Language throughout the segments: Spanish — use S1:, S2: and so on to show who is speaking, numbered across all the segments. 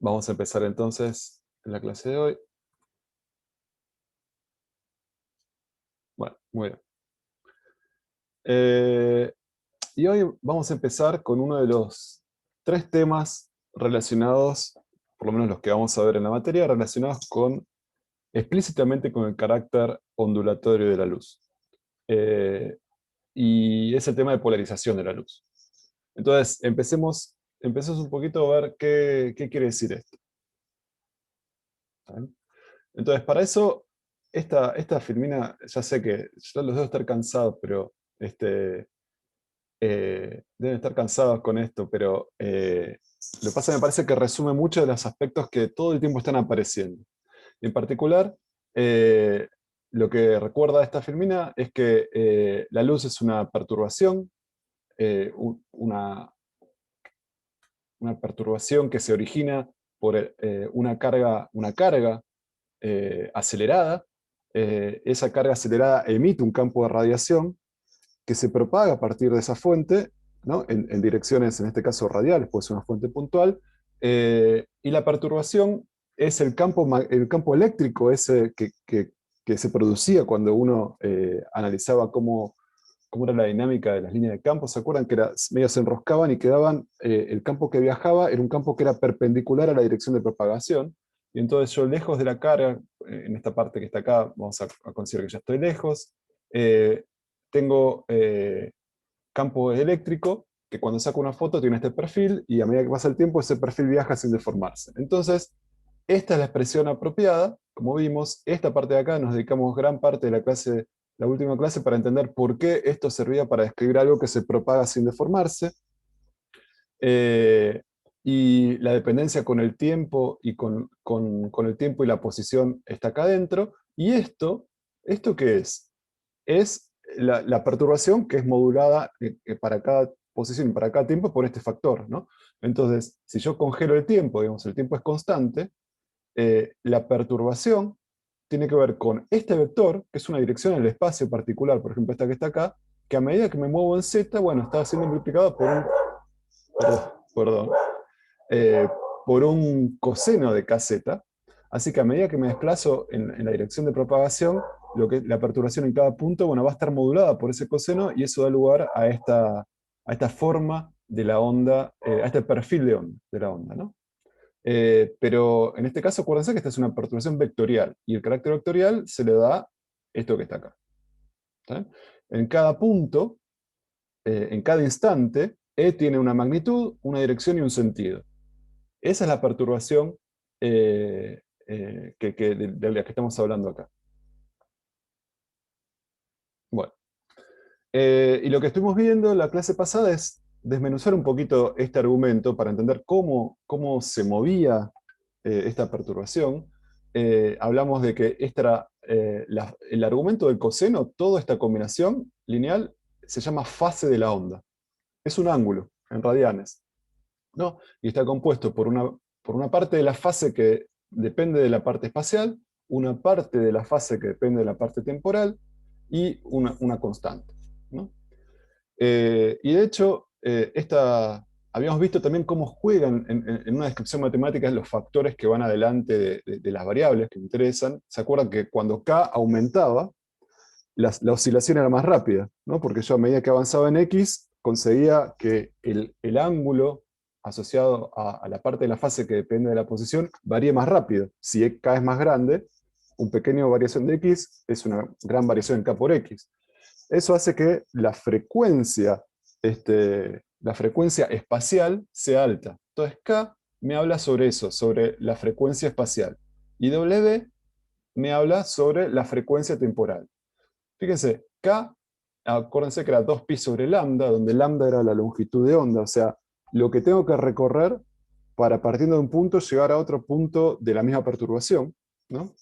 S1: Vamos a empezar entonces la clase de hoy. Bueno, muy bien. Y hoy vamos a empezar con uno de los 3 temas relacionados, por lo menos los que vamos a ver en la materia, relacionados explícitamente con el carácter ondulatorio de la luz. Y es el tema de polarización de la luz. Entonces, empecemos un poquito a ver qué quiere decir esto. ¿Bien? Entonces, para eso, esta filmina, ya sé que ya los debo estar cansados, pero deben estar cansados con esto, pero lo que pasa me parece que resume muchos de los aspectos que todo el tiempo están apareciendo. En particular, eh, lo que recuerda esta filmina es que la luz es una perturbación, una perturbación que se origina por una carga acelerada. Esa carga acelerada emite un campo de radiación que se propaga a partir de esa fuente, ¿no? en direcciones, en este caso radiales, puede ser una fuente puntual, y la perturbación es el campo eléctrico ese que se producía cuando uno analizaba cómo era la dinámica de las líneas de campo. ¿Se acuerdan que medio se enroscaban y quedaban, el campo que viajaba era un campo que era perpendicular a la dirección de propagación? Y entonces yo, lejos de la carga, en esta parte que está acá, vamos a considerar que ya estoy lejos, tengo campo eléctrico, que cuando saco una foto tiene este perfil, y a medida que pasa el tiempo ese perfil viaja sin deformarse. Entonces, esta es la expresión apropiada. Como vimos, esta parte de acá nos dedicamos gran parte de la última clase, para entender por qué esto servía para describir algo que se propaga sin deformarse. Eh, y la dependencia con el tiempo y con el tiempo y la posición está acá adentro. Y ¿esto qué es? Es la perturbación que es modulada para cada posición y para cada tiempo por este factor, ¿no? Entonces, si yo congelo el tiempo, digamos, el tiempo es constante, la perturbación tiene que ver con este vector, que es una dirección en el espacio particular, por ejemplo esta que está acá, que a medida que me muevo en z, bueno, está siendo multiplicado perdón, eh, por un coseno de kz. Así que a medida que me desplazo en la dirección de propagación, la perturbación en cada punto, bueno, va a estar modulada por ese coseno, y eso da lugar a esta forma de la onda, a este perfil de la onda, ¿no? Pero en este caso, acuérdense que esta es una perturbación vectorial, y el carácter vectorial se le da esto que está acá. ¿Está? En cada punto, en cada instante, E tiene una magnitud, una dirección y un sentido. Esa es la perturbación de la que estamos hablando acá. Bueno, y lo que estuvimos viendo en la clase pasada es desmenuzar un poquito este argumento para entender cómo se movía esta perturbación. Hablamos de que el argumento del coseno, toda esta combinación lineal, se llama fase de la onda. Es un ángulo en radianes, ¿no? Y está compuesto por una parte de la fase que depende de la parte espacial, una parte de la fase que depende de la parte temporal, y una constante, ¿no? Y de hecho, habíamos visto también cómo juegan en una descripción matemática los factores que van adelante de las variables que interesan. ¿Se acuerdan que cuando k aumentaba, la oscilación era más rápida, ¿no? Porque yo, a medida que avanzaba en x, conseguía que el ángulo asociado a la parte de la fase que depende de la posición varíe más rápido. Si k es más grande, un pequeño variación de x es una gran variación en k por x. Eso hace que la frecuencia espacial sea alta. Entonces K me habla sobre eso, sobre la frecuencia espacial. Y W me habla sobre la frecuencia temporal. Fíjense, K, acuérdense que era 2pi sobre lambda, donde lambda era la longitud de onda, o sea, lo que tengo que recorrer para, partiendo de un punto, llegar a otro punto de la misma perturbación, ¿no?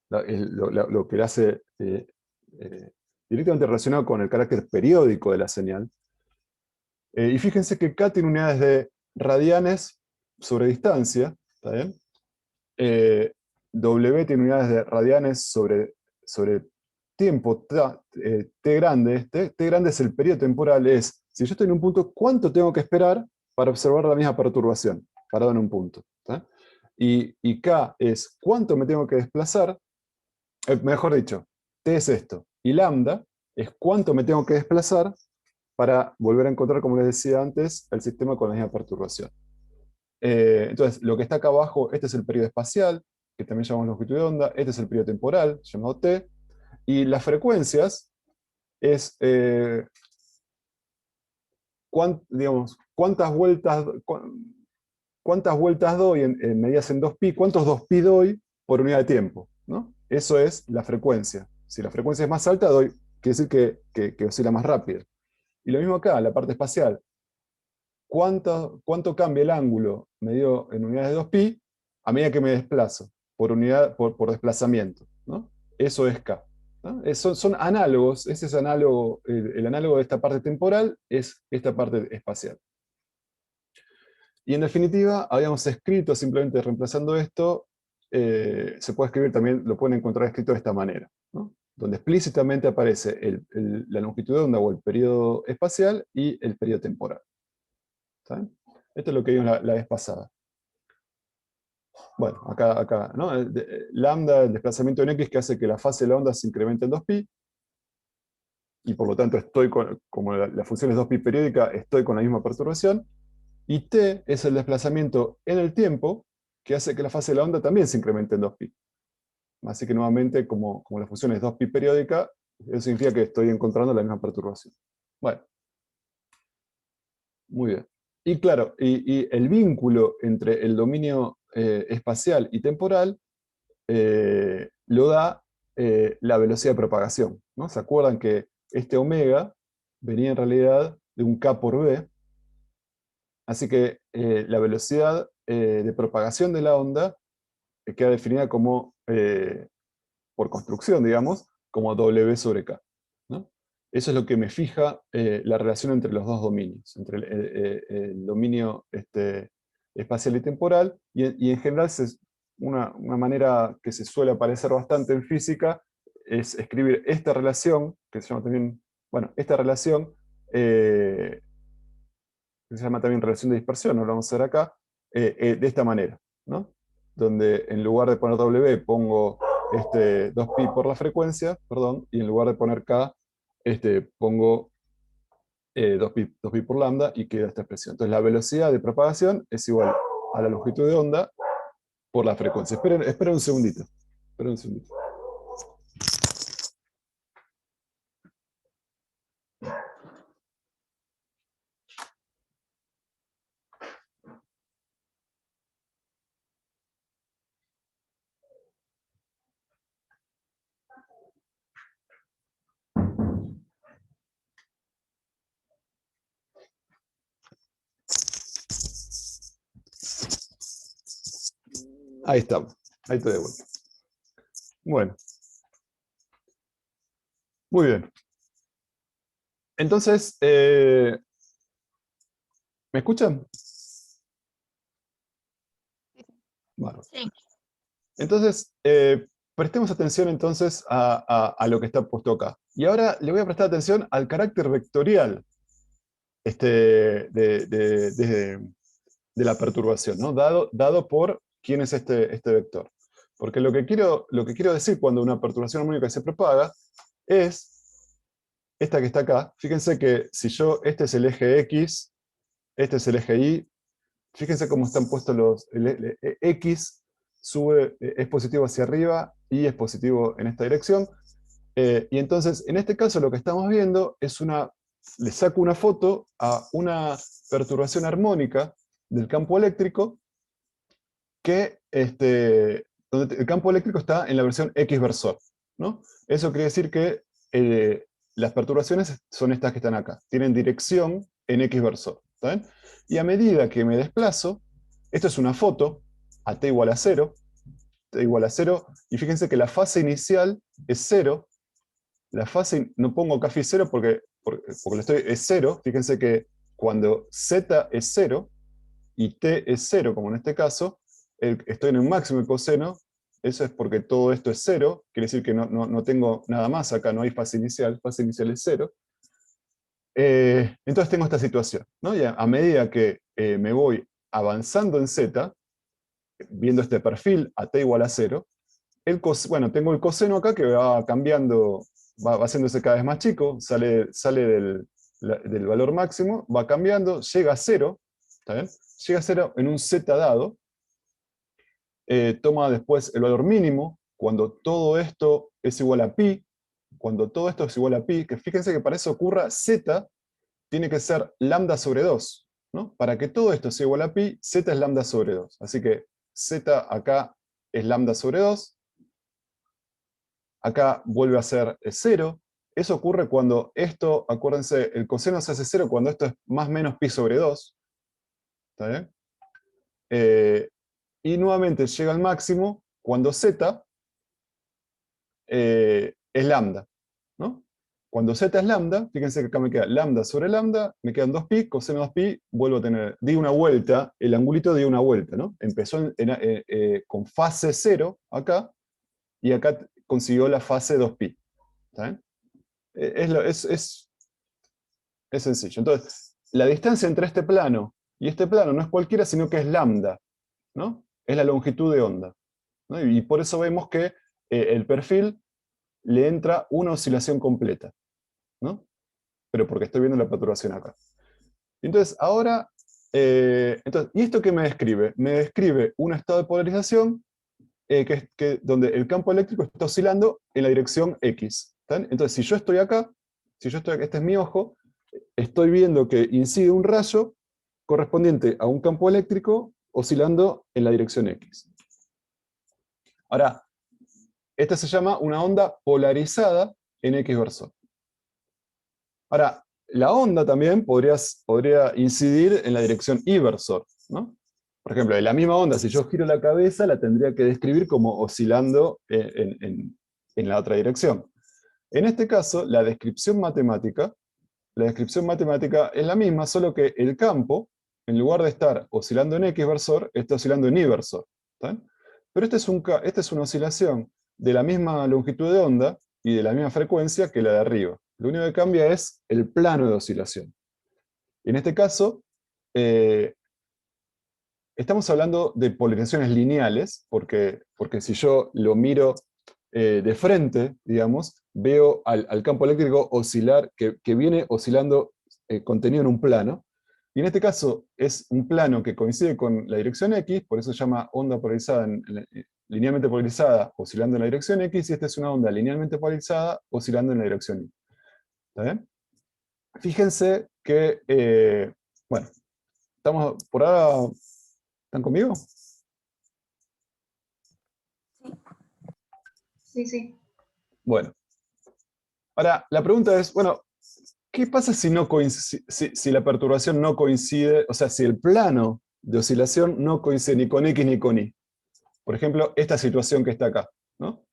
S1: Lo que le hace directamente relacionado con el carácter periódico de la señal. Y fíjense que K tiene unidades de radianes sobre distancia, ¿está bien? W tiene unidades de radianes sobre tiempo, T grande. T grande es el periodo temporal, si yo estoy en un punto, ¿cuánto tengo que esperar para observar la misma perturbación? parado en un punto. ¿Tá? Y K es cuánto me tengo que desplazar, mejor dicho, T es esto, y lambda es cuánto me tengo que desplazar para volver a encontrar, como les decía antes, el sistema con la misma perturbación. Entonces, lo que está acá abajo, este es el periodo espacial, que también llamamos longitud de onda, este es el periodo temporal, llamado T, y las frecuencias es, digamos, cuántas vueltas doy en medidas en 2pi, cuántos 2pi doy por unidad de tiempo, ¿no? Eso es la frecuencia. Si la frecuencia es más alta, quiere decir que oscila más rápido. Y lo mismo acá, la parte espacial. ¿Cuánto cambia el ángulo medido en unidades de 2pi a medida que me desplazo por desplazamiento, ¿no? Eso es K, ¿no? Son análogos, ese es análogo, el análogo de esta parte temporal es esta parte espacial. Y en definitiva, habíamos escrito, simplemente reemplazando esto, se puede escribir también, lo pueden encontrar escrito de esta manera, ¿no? Donde explícitamente aparece la longitud de onda o el periodo espacial y el periodo temporal. ¿Saben? Esto es lo que vimos la vez pasada. Bueno, acá ¿no? Lambda, el desplazamiento en X que hace que la fase de la onda se incremente en 2pi, y por lo tanto estoy como la función es 2pi periódica, estoy con la misma perturbación, y T es el desplazamiento en el tiempo que hace que la fase de la onda también se incremente en 2pi. Así que nuevamente, como la función es 2pi periódica, eso significa que estoy encontrando la misma perturbación. Bueno, muy bien. Y claro, y el vínculo entre el dominio espacial y temporal lo da la velocidad de propagación, ¿no? ¿Se acuerdan que este omega venía en realidad de un K por B? Así que la velocidad de propagación de la onda queda definida como, por construcción, digamos, como W sobre K, ¿no? Eso es lo que me fija la relación entre los dos dominios, entre el dominio espacial y temporal, y en general una manera que se suele aparecer bastante en física es escribir esta relación, que se llama también, bueno, esta relación, que se llama también relación de dispersión, no lo vamos a hacer acá, de esta manera, ¿no? Donde en lugar de poner W pongo 2pi por la frecuencia, perdón, y en lugar de poner K, pongo 2pi por lambda y queda esta expresión. Entonces la velocidad de propagación es igual a la longitud de onda por la frecuencia. Esperen un segundito. Esperen un segundito. Ahí estamos. Ahí estoy de vuelta. Bueno. Muy bien. Entonces, ¿me escuchan? Bueno.
S2: Sí.
S1: Entonces, prestemos atención entonces a lo que está puesto acá. Y ahora le voy a prestar atención al carácter vectorial de la perturbación, ¿no? Dado por quién es este vector. Porque lo que quiero decir cuando una perturbación armónica se propaga es esta que está acá. Fíjense que si este es el eje X, este es el eje Y, fíjense cómo están puestos X es positivo hacia arriba, Y es positivo en esta dirección. Y entonces, en este caso lo que estamos viendo es le saco una foto a una perturbación armónica del campo eléctrico donde el campo eléctrico está en la versión X-versor, ¿no? Eso quiere decir que las perturbaciones son estas que están acá, tienen dirección en X-versor, ¿está bien? Y a medida que me desplazo, esto es una foto, a t igual a 0, y fíjense que la fase inicial es 0, la fase, no pongo acá phi 0 porque es 0, fíjense que cuando z es 0 y t es 0, como en este caso, estoy en un máximo de coseno, eso es porque todo esto es 0, quiere decir que no tengo nada más acá, no hay fase inicial es 0. Entonces tengo esta situación, ¿no? Y a medida que me voy avanzando en Z, viendo este perfil a t igual a 0, bueno, tengo el coseno acá que va cambiando, va haciéndose cada vez más chico, sale del valor máximo, va cambiando, llega a 0, ¿está bien? Llega a 0 en un Z dado, toma después el valor mínimo, cuando todo esto es igual a pi, cuando todo esto es igual a pi, que fíjense que para eso ocurra Z, tiene que ser lambda sobre 2, ¿no? Para que todo esto sea igual a pi, Z es lambda sobre 2. Así que Z acá es lambda sobre 2, acá vuelve a ser 0. Eso ocurre cuando esto, acuérdense, el coseno se hace 0 cuando esto es más o menos pi sobre 2. ¿Está bien? Y nuevamente llega al máximo cuando Z es lambda, ¿no? Cuando Z es lambda, fíjense que acá me queda lambda sobre lambda, me quedan 2pi, coseno 2pi, vuelvo a tener, di una vuelta, el angulito dio una vuelta, ¿no? Empezó con fase 0 acá, y acá consiguió la fase 2pi. ¿Está bien? Es sencillo. Entonces, la distancia entre este plano y este plano no es cualquiera, sino que es lambda, ¿no? Es la longitud de onda, ¿no? Y por eso vemos que el perfil le entra una oscilación completa, ¿no? Pero porque estoy viendo la perturbación acá. Entonces, ahora, ¿y esto qué me describe? Me describe un estado de polarización donde el campo eléctrico está oscilando en la dirección X. ¿Está bien? Entonces, si yo estoy acá, este es mi ojo, estoy viendo que incide un rayo correspondiente a un campo eléctrico oscilando en la dirección X. Ahora, esta se llama una onda polarizada en X versor. Ahora, la onda también podría incidir en la dirección Y versor, ¿no? Por ejemplo, en la misma onda, si yo giro la cabeza, la tendría que describir como oscilando en la otra dirección. En este caso, la descripción matemática es la misma, solo que el campo, en lugar de estar oscilando en X versor, está oscilando en Y versor. ¿Está bien? Pero esta es una oscilación de la misma longitud de onda y de la misma frecuencia que la de arriba. Lo único que cambia es el plano de oscilación. En este caso, estamos hablando de polarizaciones lineales, porque si yo lo miro de frente, digamos, veo al campo eléctrico oscilar, que viene oscilando contenido en un plano, y en este caso es un plano que coincide con la dirección X, por eso se llama onda polarizada, linealmente polarizada, oscilando en la dirección X, y esta es una onda linealmente polarizada, oscilando en la dirección Y. ¿Está bien? Fíjense que, bueno, estamos por ahora, ¿están conmigo?
S2: Sí, sí.
S1: Bueno, ahora la pregunta es, bueno, ¿qué pasa si, no si la perturbación no coincide, o sea, si el plano de oscilación no coincide ni con X ni con Y? Por ejemplo, esta situación que está acá, ¿no?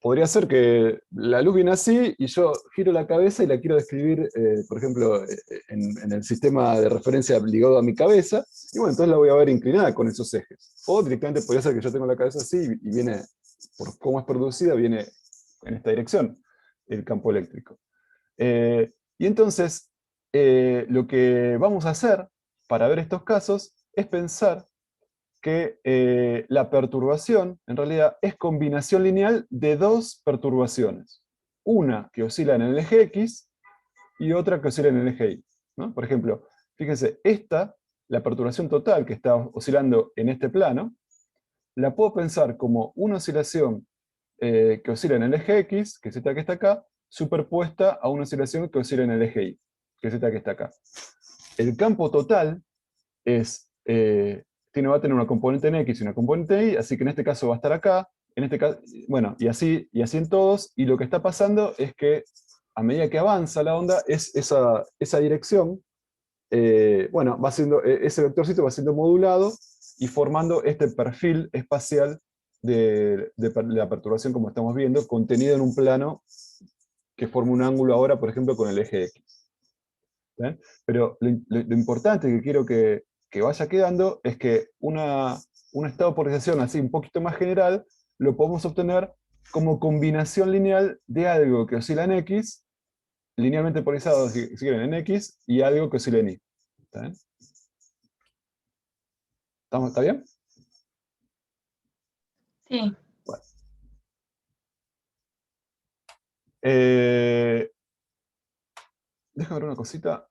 S1: Podría ser que la luz viene así y yo giro la cabeza y la quiero describir, por ejemplo, en el sistema de referencia ligado a mi cabeza, y bueno, entonces la voy a ver inclinada con esos ejes. O directamente podría ser que yo tengo la cabeza así y viene, por cómo es producida, viene en esta dirección el campo eléctrico. Y entonces, lo que vamos a hacer para ver estos casos es pensar que la perturbación, en realidad, es combinación lineal de dos perturbaciones. Una que oscila en el eje X y otra que oscila en el eje Y, ¿no? Por ejemplo, fíjense, la perturbación total que está oscilando en este plano, la puedo pensar como una oscilación que oscila en el eje X, que es esta que está acá, superpuesta a una oscilación que oscila en el eje Y, que es esta que está acá. El campo total va a tener una componente en X y una componente en Y, así que en este caso va a estar acá, en este caso, bueno, y así en todos, y lo que está pasando es que a medida que avanza la onda, esa dirección, bueno, ese vectorcito va siendo modulado y formando este perfil espacial de la perturbación, como estamos viendo, contenido en un plano que forma un ángulo ahora, por ejemplo, con el eje X. ¿Bien? Pero lo importante que quiero que vaya quedando es que un estado de polarización así un poquito más general lo podemos obtener como combinación lineal de algo que oscila en X, linealmente polarizado si quieren en X, y algo que oscila en Y. ¿Está bien? ¿Está bien?
S2: Sí.
S1: Bueno. Déjame ver una cosita.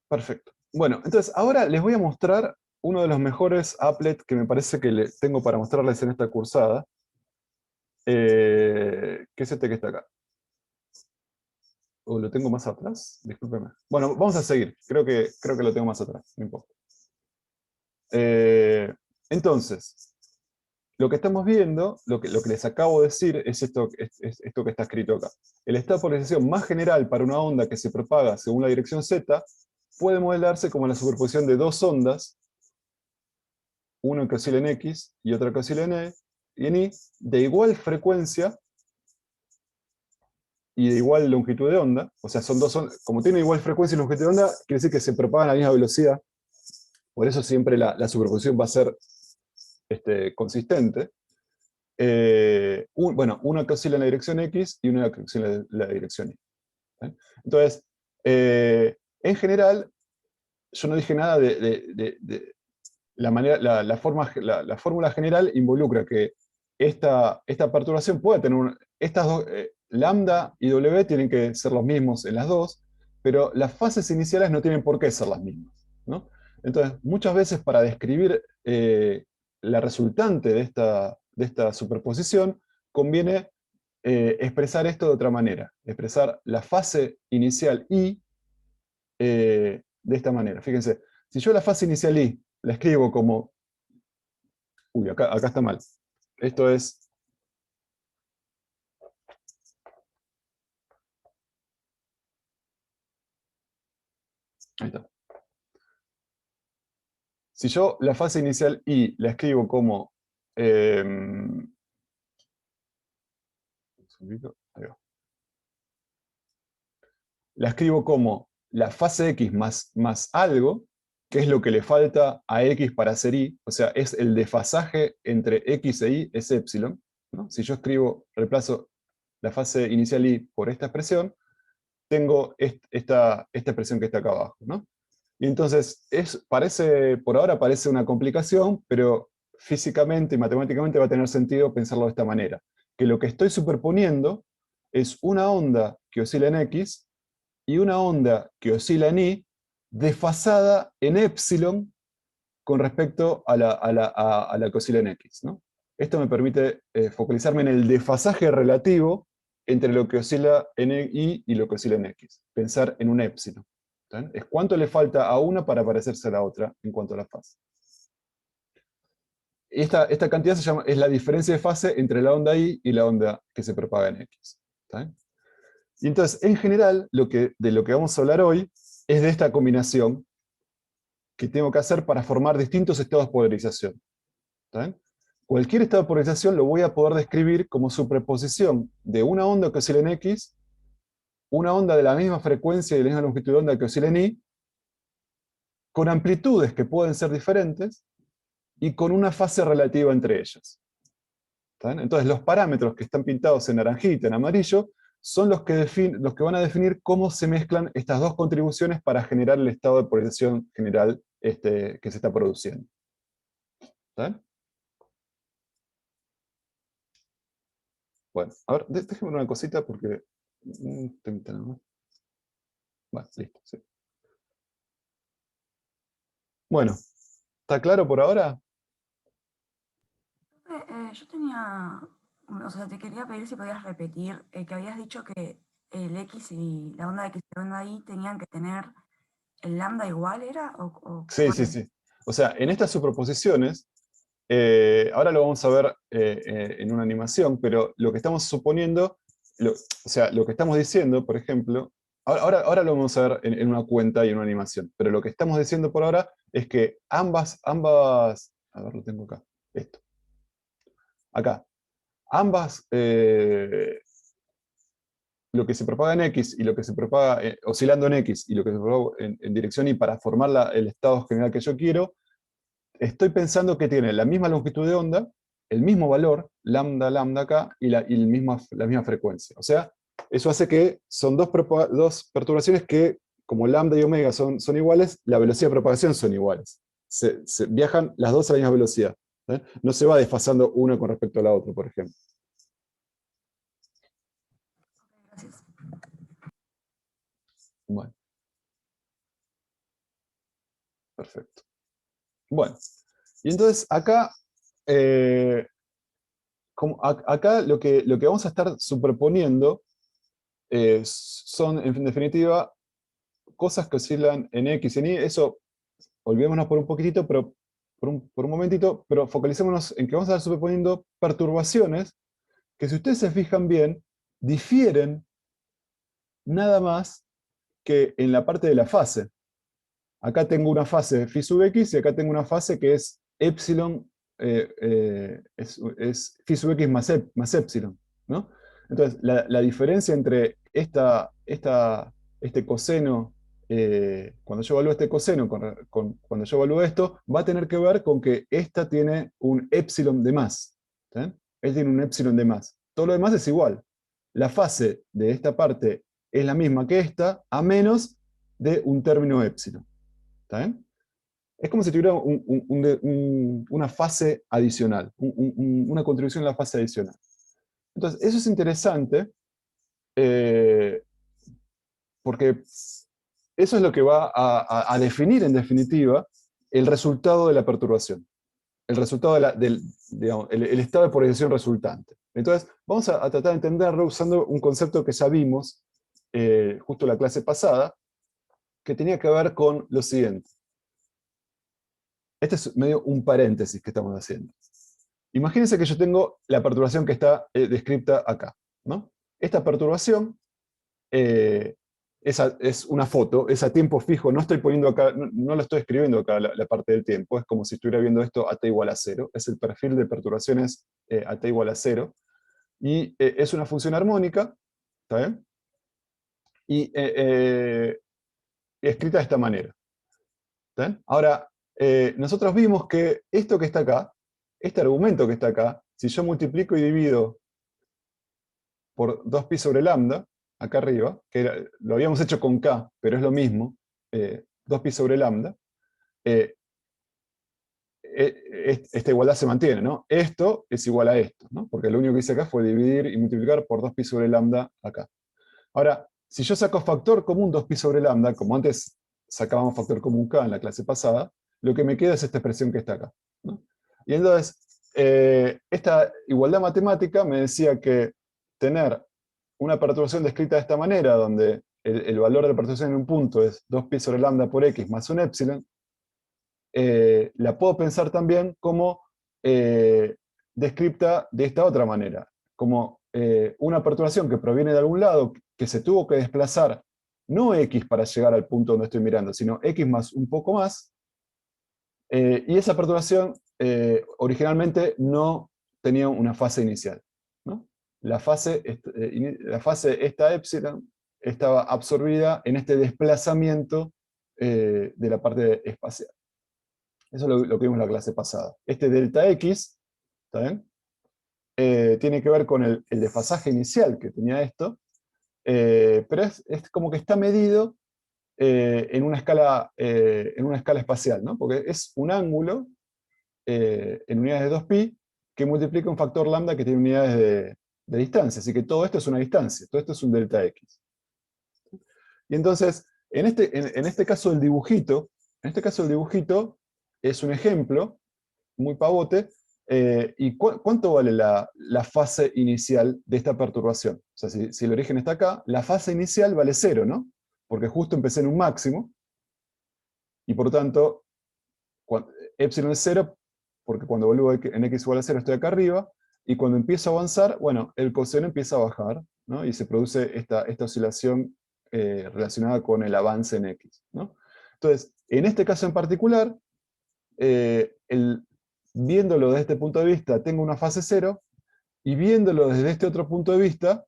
S1: Perfecto. Bueno, entonces ahora les voy a mostrar uno de los mejores applet que me parece que tengo para mostrarles en esta cursada, que es este que está acá. ¿O lo tengo más atrás? Discúlpeme. Bueno, vamos a seguir. Creo que lo tengo más atrás, no importa. Entonces, lo que estamos viendo, lo que les acabo de decir, es esto, esto que está escrito acá. El estado de polarización más general para una onda que se propaga según la dirección z puede modelarse como la superposición de dos ondas, una que oscila en X y otra que oscila en Y, de igual frecuencia y de igual longitud de onda. O sea, son dos ondas, como tienen igual frecuencia y longitud de onda, quiere decir que se propagan a la misma velocidad. Por eso siempre la superposición va a ser consistente. Bueno, una que oscila en la dirección X y una que oscila en la dirección Y. ¿Eh? Entonces, en general, yo no dije nada de la manera, la fórmula general involucra que esta perturbación puede tener estas dos, lambda y W tienen que ser los mismos en las dos, pero las fases iniciales no tienen por qué ser las mismas, ¿no? Entonces, muchas veces para describir la resultante de esta superposición, conviene expresar esto de otra manera, expresar la fase inicial I de esta manera. Fíjense, si yo la fase inicial I la escribo como... Uy, acá está mal. Esto es... Ahí está. Si yo la fase inicial I la escribo como... ahí va. La escribo como la fase X más algo, que es lo que le falta a X para hacer Y, o sea, es el desfasaje entre X e Y, es epsilon, ¿no? Si yo reemplazo la fase inicial Y por esta expresión, tengo esta expresión que está acá abajo, ¿no? Y entonces, por ahora parece una complicación, pero físicamente y matemáticamente va a tener sentido pensarlo de esta manera, que lo que estoy superponiendo es una onda que oscila en X y una onda que oscila en Y, desfasada en epsilon con respecto a la que oscila en X, ¿no? Esto me permite focalizarme en el desfasaje relativo entre lo que oscila en Y y lo que oscila en X. Pensar en un épsilon. ¿Está bien? Es cuánto le falta a una para parecerse a la otra en cuanto a la fase. Esta cantidad es la diferencia de fase entre la onda Y y la onda que se propaga en X. ¿Está bien? Y entonces, en general, de lo que vamos a hablar hoy es de esta combinación que tengo que hacer para formar distintos estados de polarización. ¿Está bien? Cualquier estado de polarización lo voy a poder describir como superposición de una onda que oscila en X, una onda de la misma frecuencia y de la misma longitud de onda que oscila en Y, con amplitudes que pueden ser diferentes y con una fase relativa entre ellas. ¿Está bien? Entonces los parámetros que están pintados en naranjita, en amarillo, son los que van a definir cómo se mezclan estas dos contribuciones para generar el estado de polarización general que se está produciendo. ¿Está bien? Bueno, a ver, déjenme una cosita porque... Bueno, listo, sí. Bueno, ¿está claro por ahora?
S2: Yo tenía, o sea, te quería pedir si podías repetir que habías dicho que el X y la onda X y la onda Y tenían que tener el lambda igual, ¿era? ¿O
S1: Sí,
S2: cuál
S1: sí,
S2: es?
S1: sí. O sea, en estas superposiciones, ahora lo vamos a ver en una animación, pero lo que estamos suponiendo, o sea, lo que estamos diciendo, por ejemplo, ahora lo vamos a ver en una cuenta y en una animación, pero lo que estamos diciendo por ahora es que a ver, lo tengo acá, esto, acá, ambas, lo que se propaga en X y lo que se propaga oscilando en X y lo que se propaga en dirección Y para formar el estado general que yo quiero, estoy pensando que tiene la misma longitud de onda, el mismo valor, lambda, lambda acá, y la misma frecuencia. O sea, eso hace que son dos perturbaciones que, como lambda y omega son iguales, la velocidad de propagación son iguales. viajan las dos a la misma velocidad. No se va desfasando una con respecto a la otra, por ejemplo.
S2: Gracias.
S1: Bueno, perfecto. Bueno, y entonces acá, acá lo que vamos a estar superponiendo son, en definitiva, cosas que oscilan en X y en Y. Eso, olvidémonos por un poquitito, pero por un momentito, pero focalicémonos en que vamos a estar superponiendo perturbaciones que, si ustedes se fijan bien, difieren nada más que en la parte de la fase. Acá tengo una fase phi sub x y acá tengo una fase que es epsilon, es phi sub x más epsilon, ¿no? Entonces, la diferencia entre este coseno, cuando yo evalúo este coseno, cuando yo evalúo esto, va a tener que ver con que esta tiene un epsilon de más. ¿Sí? Él tiene un epsilon de más. Todo lo demás es igual. La fase de esta parte es la misma que esta, a menos de un término epsilon. ¿Está bien? Es como si tuviera una fase adicional, una contribución a la fase adicional. Entonces, eso es interesante, porque eso es lo que va a definir, en definitiva, el resultado de la perturbación, el resultado digamos, el estado de polarización resultante. Entonces, vamos a tratar de entenderlo usando un concepto que ya vimos justo en la clase pasada, que tenía que ver con lo siguiente. Este es medio un paréntesis que estamos haciendo. Imagínense que yo tengo la perturbación que está descrita acá, ¿no? Esta perturbación es una foto, es a tiempo fijo, no estoy poniendo acá, no lo estoy escribiendo acá la parte del tiempo, es como si estuviera viendo esto a t igual a 0, es el perfil de perturbaciones a t igual a 0, y es una función armónica, ¿está bien? Y escrita de esta manera. ¿Está bien? Ahora, nosotros vimos que esto que está acá, este argumento que está acá, si yo multiplico y divido por 2pi sobre lambda, acá arriba, lo habíamos hecho con k, pero es lo mismo, 2pi sobre lambda, esta igualdad se mantiene, ¿no? Esto es igual a esto, ¿no? Porque lo único que hice acá fue dividir y multiplicar por 2pi sobre lambda acá. Ahora, si yo saco factor común 2pi sobre lambda, como antes sacábamos factor común k en la clase pasada, lo que me queda es esta expresión que está acá, ¿no? Y entonces, esta igualdad matemática me decía que tener una perturbación descrita de esta manera, donde el valor de la perturbación en un punto es 2pi sobre lambda por x más un epsilon, la puedo pensar también como descripta de esta otra manera, como una perturbación que proviene de algún lado, que se tuvo que desplazar no x para llegar al punto donde estoy mirando, sino x más un poco más, y esa perturbación originalmente no tenía una fase inicial, ¿no? La fase esta epsilon estaba absorbida en este desplazamiento de la parte espacial. Eso es lo que vimos en la clase pasada. Este delta X, ¿está bien? Tiene que ver con el desfasaje inicial que tenía esto, pero es como que está medido en una escala espacial, ¿no? Porque es un ángulo en unidades de 2pi que multiplica un factor lambda que tiene unidades de distancia. Así que todo esto es una distancia, todo esto es un delta X. Y entonces, en este caso el dibujito, es un ejemplo muy pavote. ¿Y cuánto vale la fase inicial de esta perturbación? O sea, si el origen está acá, la fase inicial vale 0, ¿no? Porque justo empecé en un máximo, y por lo tanto, epsilon es 0, porque cuando vuelvo en x igual a 0 estoy acá arriba, y cuando empiezo a avanzar, bueno, el coseno empieza a bajar, ¿no? Y se produce esta oscilación relacionada con el avance en x, ¿no? Entonces, en este caso en particular, viéndolo desde este punto de vista, tengo una fase 0, y viéndolo desde este otro punto de vista,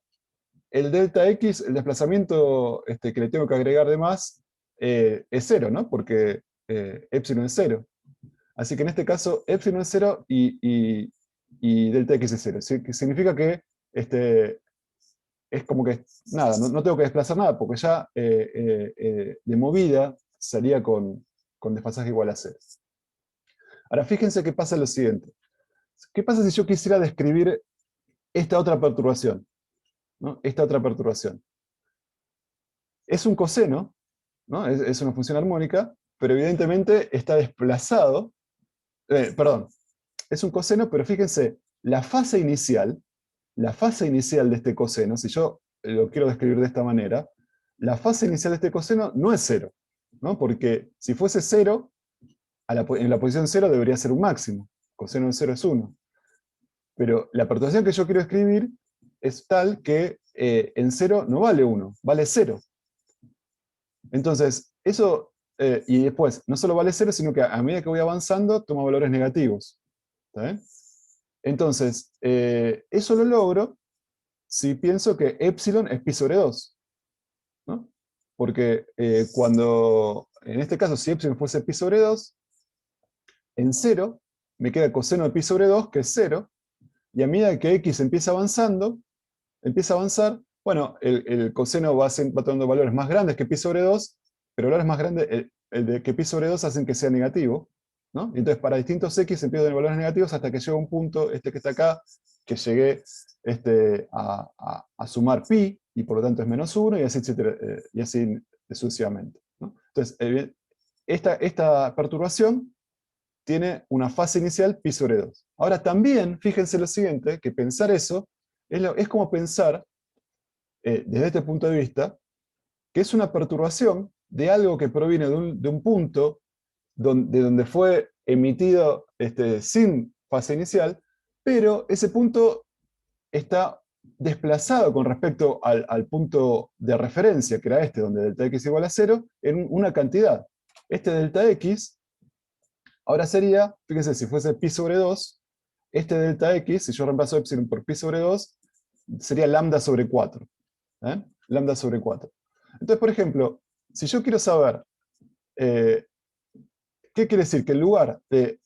S1: el delta X, el desplazamiento que le tengo que agregar de más, es 0, ¿no? Porque epsilon es 0. Así que en este caso, epsilon es 0 y delta X es 0. Que significa que es como que, nada, no tengo que desplazar nada, porque ya de movida salía con desfasaje igual a 0. Ahora fíjense qué pasa lo siguiente. ¿Qué pasa si yo quisiera describir esta otra perturbación? ¿No? Esta otra perturbación. Es un coseno, ¿no? Es una función armónica, pero evidentemente está desplazado. Perdón, es un coseno, pero fíjense, la fase inicial de este coseno, si yo lo quiero describir de esta manera, la fase inicial de este coseno no es cero, ¿no? Porque si fuese cero, en la posición cero debería ser un máximo. Coseno de cero es 1. Pero la perturbación que yo quiero escribir es tal que en cero no vale 1, vale 0. Entonces, eso, y después, no solo vale 0, sino que a medida que voy avanzando, toma valores negativos. ¿Está bien? Entonces, eso lo logro si pienso que epsilon es pi sobre 2. ¿No? Porque cuando, en este caso, si epsilon fuese pi sobre 2, en 0 me queda coseno de pi sobre 2, que es 0, y a medida que x empieza a avanzar, bueno, el coseno va tomando valores más grandes que pi sobre 2, pero valores más grandes, el de que pi sobre 2 hacen que sea negativo, ¿no? Y entonces para distintos x empieza a tener valores negativos hasta que llega un punto, este que está acá, que llegué a sumar pi, y por lo tanto es menos 1, y así, etcétera, y así sucesivamente, ¿no? Entonces, esta perturbación tiene una fase inicial pi sobre 2. Ahora también, fíjense lo siguiente, que pensar eso es como pensar, desde este punto de vista, que es una perturbación de algo que proviene de un punto de donde fue emitido sin fase inicial, pero ese punto está desplazado con respecto al punto de referencia, que era este, donde delta x igual a 0, en una cantidad. Este delta x ahora sería, fíjense, si fuese pi sobre 2, este delta x, si yo reemplazo epsilon por pi sobre 2, sería lambda sobre 4. Lambda sobre 4. Entonces, por ejemplo, si yo quiero saber, eh, ¿qué quiere decir? Que en lugar de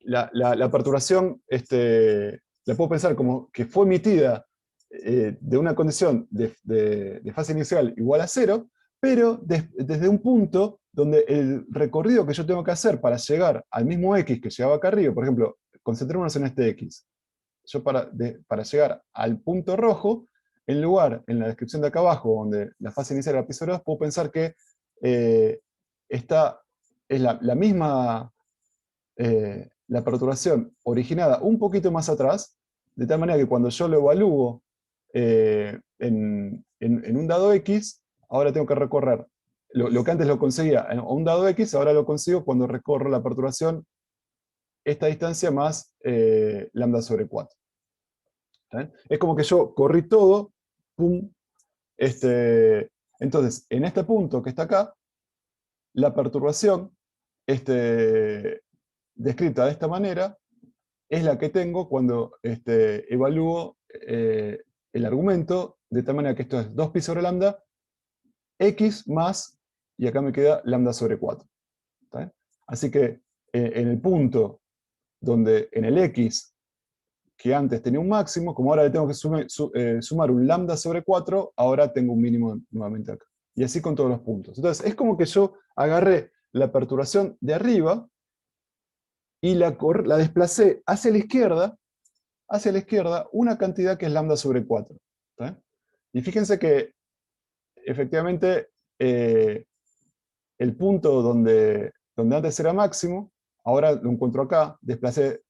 S1: la perturbación, la puedo pensar como que fue emitida de una condición de fase inicial igual a 0, pero desde un punto donde el recorrido que yo tengo que hacer para llegar al mismo x que llegaba acá arriba, por ejemplo, concentrémonos en este x. Yo para llegar al punto rojo, en lugar, en la descripción de acá abajo, donde la fase inicial era pi sobre 2, puedo pensar que esta es la misma la perturbación originada un poquito más atrás, de tal manera que cuando yo lo evalúo en un dado X, ahora tengo que recorrer lo que antes lo conseguía a un dado X, ahora lo consigo cuando recorro la perturbación esta distancia más lambda sobre 4. Es como que yo corrí todo, pum, entonces en este punto que está acá, la perturbación descrita de esta manera es la que tengo cuando evalúo el argumento, de tal manera que esto es 2pi sobre lambda, x más, y acá me queda lambda sobre 4. ¿Está bien? Así que en el punto donde en el x, que antes tenía un máximo, como ahora le tengo que sumar un lambda sobre 4, ahora tengo un mínimo nuevamente acá. Y así con todos los puntos. Entonces, es como que yo agarré la perturbación de arriba y la desplacé hacia la izquierda una cantidad que es lambda sobre 4. ¿Está? Y fíjense que efectivamente el punto donde antes era máximo, ahora lo encuentro acá, desplacé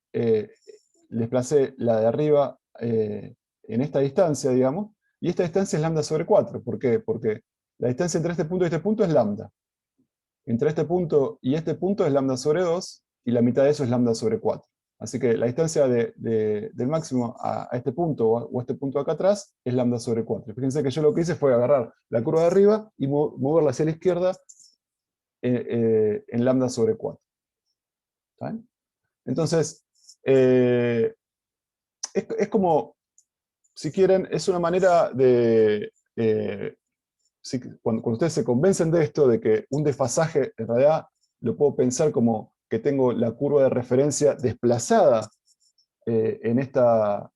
S1: la de arriba en esta distancia, digamos, y esta distancia es lambda sobre 4. ¿Por qué? Porque la distancia entre este punto y este punto es lambda. Entre este punto y este punto es lambda sobre 2, y la mitad de eso es lambda sobre 4. Así que la distancia del máximo a este punto o a este punto acá atrás es lambda sobre 4. Fíjense que yo lo que hice fue agarrar la curva de arriba y moverla hacia la izquierda en lambda sobre 4. ¿Está bien? Entonces, es como, si quieren, es una manera de... cuando ustedes se convencen de esto, de que un desfasaje en realidad lo puedo pensar como que tengo la curva de referencia desplazada en esta,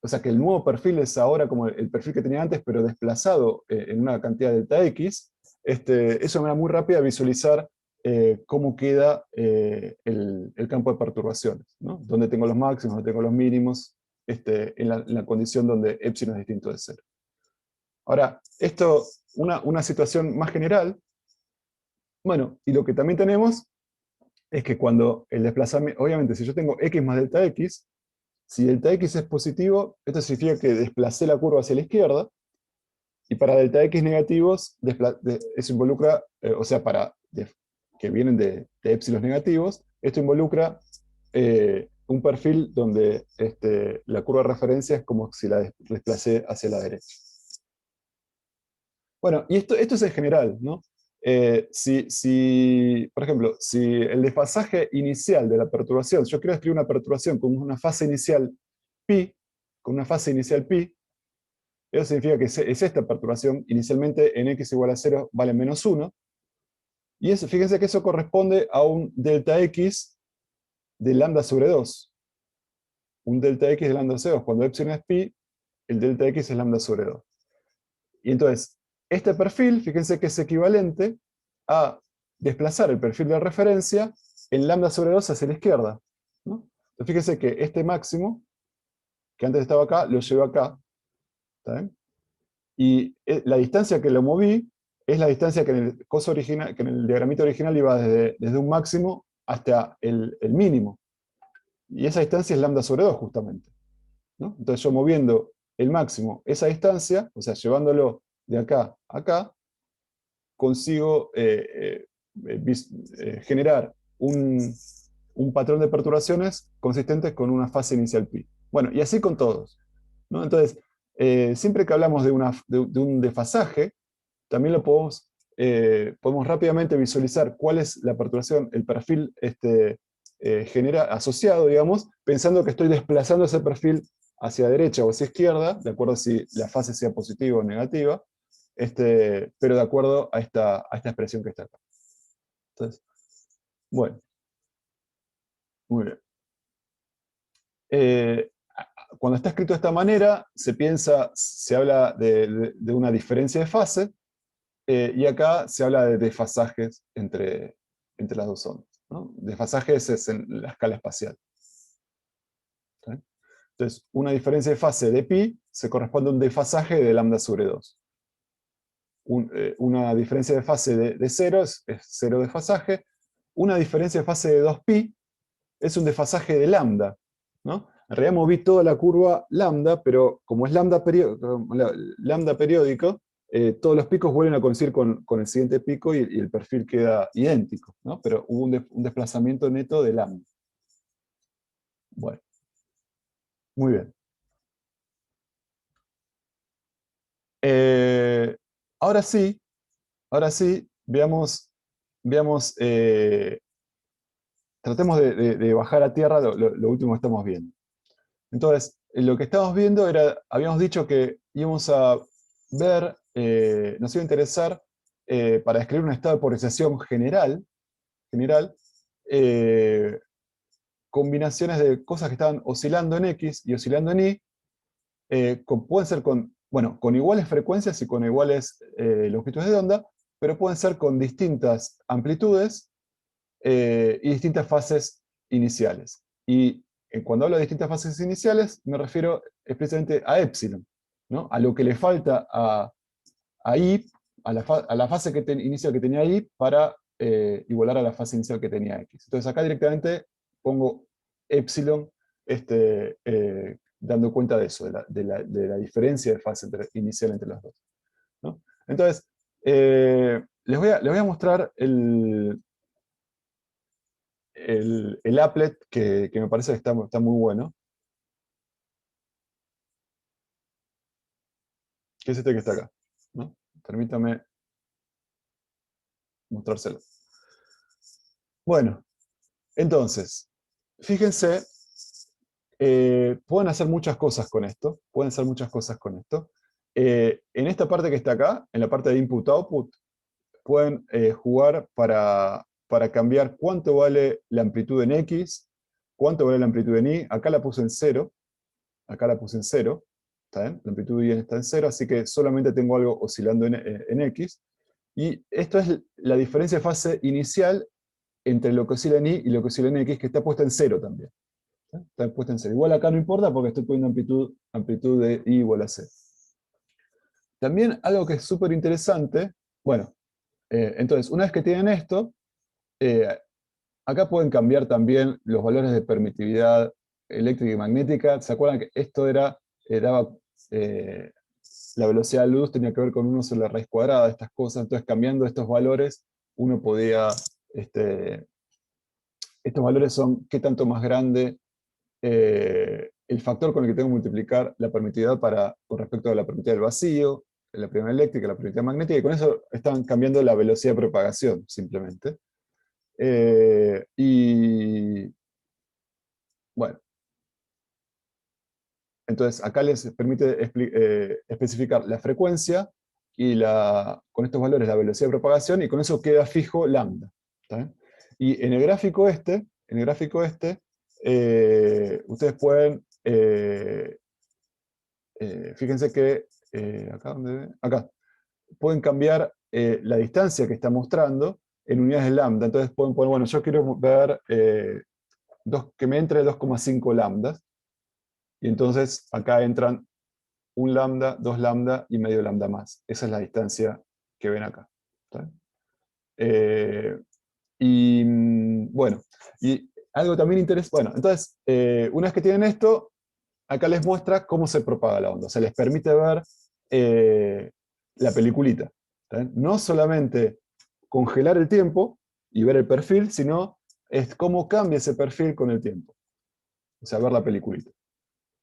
S1: o sea que el nuevo perfil es ahora como el perfil que tenía antes, pero desplazado en una cantidad delta X, eso me da muy rápida visualizar cómo queda el campo de perturbaciones, ¿no? Dónde tengo los máximos, dónde tengo los mínimos, en la condición donde epsilon es distinto de 0. Ahora, esto, una situación más general, bueno, y lo que también tenemos es que cuando el desplazamiento, obviamente si yo tengo x más delta x, si delta x es positivo, esto significa que desplacé la curva hacia la izquierda, y para delta x negativos, eso involucra, o sea, que vienen de épsilos negativos, esto involucra un perfil donde la curva de referencia es como si la desplacé hacia la derecha. Bueno, y esto es en general, ¿no? Por ejemplo, si el desfasaje inicial de la perturbación, yo quiero escribir una perturbación con una fase inicial pi, eso significa que es esta perturbación, inicialmente en x igual a 0 vale menos 1, y eso, fíjense que eso corresponde a un delta x de lambda sobre 2. Un delta x de lambda sobre 2, cuando epsilon es pi, el delta x es lambda sobre 2. Y entonces, este perfil, fíjense que es equivalente a desplazar el perfil de referencia en lambda sobre 2 hacia la izquierda, ¿no? Entonces, fíjense que este máximo, que antes estaba acá, lo llevo acá. ¿Está bien? Y la distancia que lo moví es la distancia que en el diagramita original iba desde un máximo hasta el mínimo. Y esa distancia es lambda sobre 2 justamente, ¿no? Entonces yo moviendo el máximo esa distancia, o sea, llevándolo de acá a acá, consigo generar un patrón de perturbaciones consistentes con una fase inicial pi. Bueno, y así con todos, ¿no? Entonces, siempre que hablamos de un desfasaje, también lo podemos rápidamente visualizar cuál es la perturbación, el perfil asociado, digamos, pensando que estoy desplazando ese perfil hacia derecha o hacia izquierda, de acuerdo a si la fase sea positiva o negativa, pero de acuerdo a esta expresión que está acá. Entonces, bueno, muy bien. Cuando está escrito de esta manera, se habla de una diferencia de fase, y acá se habla de desfasajes entre las dos ondas, ¿no? Desfasajes es en la escala espacial. ¿Sí? Entonces, una diferencia de fase de pi se corresponde a un desfasaje de lambda sobre 2. Una diferencia de fase de 0 es 0 desfasaje. Una diferencia de fase de 2pi es un desfasaje de lambda, ¿no? En realidad moví toda la curva lambda, pero como es lambda periódico, todos los picos vuelven a coincidir con el siguiente pico y el perfil queda idéntico, ¿no? Pero hubo un desplazamiento neto de lambda. Bueno, muy bien. Ahora sí, veamos, tratemos de bajar a tierra lo último que estamos viendo. Entonces, lo que estamos viendo habíamos dicho que íbamos a ver, nos iba a interesar, para describir un estado de polarización general, eh, combinaciones de cosas que estaban oscilando en X y oscilando en Y, pueden ser con iguales frecuencias y con iguales longitudes de onda, pero pueden ser con distintas amplitudes y distintas fases iniciales. Y cuando hablo de distintas fases iniciales, me refiero explícitamente a epsilon, ¿no? A lo que le falta a I, a la fase inicial que tenía I para igualar a la fase inicial que tenía X. Entonces acá directamente pongo epsilon dando cuenta de eso, de la diferencia de fase inicial entre las dos, ¿no? Entonces, les voy a mostrar el applet que me parece que está muy bueno, que es este que está acá, ¿no? Permítame mostrárselo. Bueno, entonces, fíjense, pueden hacer muchas cosas con esto, en esta parte que está acá, en la parte de input-output, pueden jugar para cambiar cuánto vale la amplitud en X, cuánto vale la amplitud en Y. Acá la puse en 0, ¿está bien? La amplitud Y está en 0, así que solamente tengo algo oscilando en X. Y esto es la diferencia de fase inicial entre lo que oscila en Y y lo que oscila en X, que está puesta en cero también. Está puesta en cero. Igual acá no importa porque estoy poniendo amplitud de Y igual a C. También algo que es súper interesante, bueno, entonces, una vez que tienen esto, acá pueden cambiar también los valores de permitividad eléctrica y magnética. ¿Se acuerdan que esto daba, la velocidad de luz tenía que ver con 1 sobre la raíz cuadrada de estas cosas? Entonces, cambiando estos valores, uno podía, estos valores son qué tanto más grande el factor con el que tengo que multiplicar la permitividad con respecto a la permitividad del vacío, la permitividad eléctrica, la permitividad magnética, y con eso están cambiando la velocidad de propagación, simplemente. Y bueno, entonces acá les permite especificar la frecuencia y con estos valores la velocidad de propagación, y con eso queda fijo lambda. ¿Está bien? Y en el gráfico ustedes pueden, fíjense que, acá, pueden cambiar la distancia que está mostrando en unidades de lambda. Entonces pueden poner, bueno, yo quiero ver que me entre 2,5 lambdas, y entonces acá entran 1 lambda, 2 lambda y medio lambda más. Esa es la distancia que ven acá. ¿Está bien? Bueno, y algo también interesante, bueno, entonces, una vez que tienen esto, acá les muestra cómo se propaga la onda. O sea, les permite ver la peliculita. ¿Está bien? No solamente congelar el tiempo y ver el perfil, sino es cómo cambia ese perfil con el tiempo. O sea, ver la peliculita.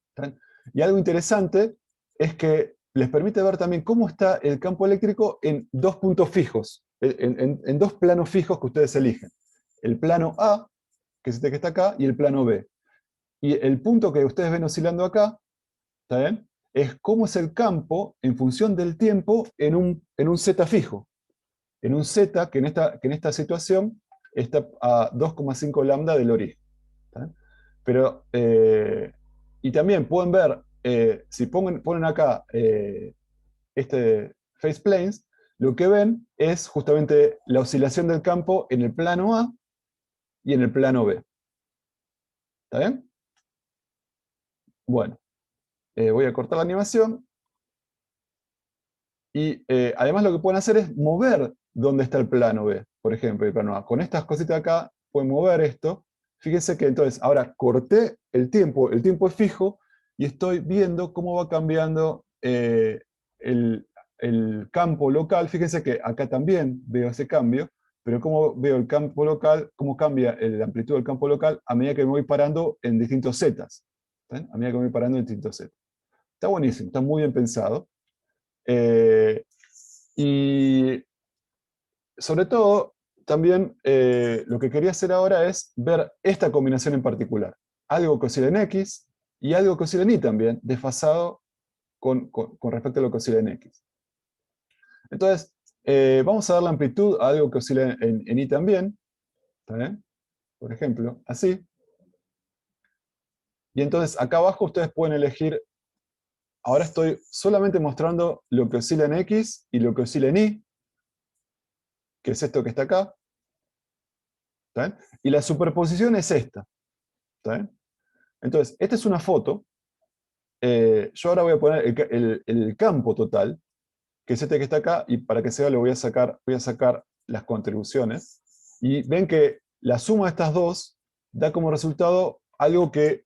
S1: ¿Está bien? Y algo interesante es que les permite ver también cómo está el campo eléctrico en 2 puntos fijos, en 2 planos fijos que ustedes eligen. El plano A, que es este que está acá, y el plano B. Y el punto que ustedes ven oscilando acá, ¿está bien?, es cómo es el campo en función del tiempo en un z fijo. En un z que en esta situación está a 2,5 lambda del origen. ¿Está bien? Pero, y también pueden ver, si ponen acá este phase planes, lo que ven es justamente la oscilación del campo en el plano A y en el plano B. ¿Está bien? Bueno, voy a cortar la animación. Y además lo que pueden hacer es mover dónde está el plano B, por ejemplo, el plano A. Con estas cositas acá pueden mover esto. Fíjense que entonces ahora corté el tiempo es fijo, y estoy viendo cómo va cambiando el, el campo local. Fíjense que acá también veo ese cambio, pero cómo veo el campo local, cómo cambia la amplitud del campo local a medida que me voy parando en distintos zetas. ¿Ven? A medida que me voy parando en distintos zetas. Está buenísimo, está muy bien pensado. Eh, y sobre todo, también lo que quería hacer ahora es ver esta combinación en particular. Algo que oscila en X y algo que oscila en Y también, desfasado con respecto a lo que oscila en X. Entonces, vamos a dar la amplitud a algo que oscila en Y también. ¿Está bien? Por ejemplo, así. Y entonces acá abajo ustedes pueden elegir. Ahora estoy solamente mostrando lo que oscila en X y lo que oscila en Y, que es esto que está acá. ¿Está bien? Y la superposición es esta. ¿Está bien? Entonces, esta es una foto. Yo ahora voy a poner el campo total, que es este que está acá, y para que se vea le voy a sacar las contribuciones. Y ven que la suma de estas dos da como resultado algo que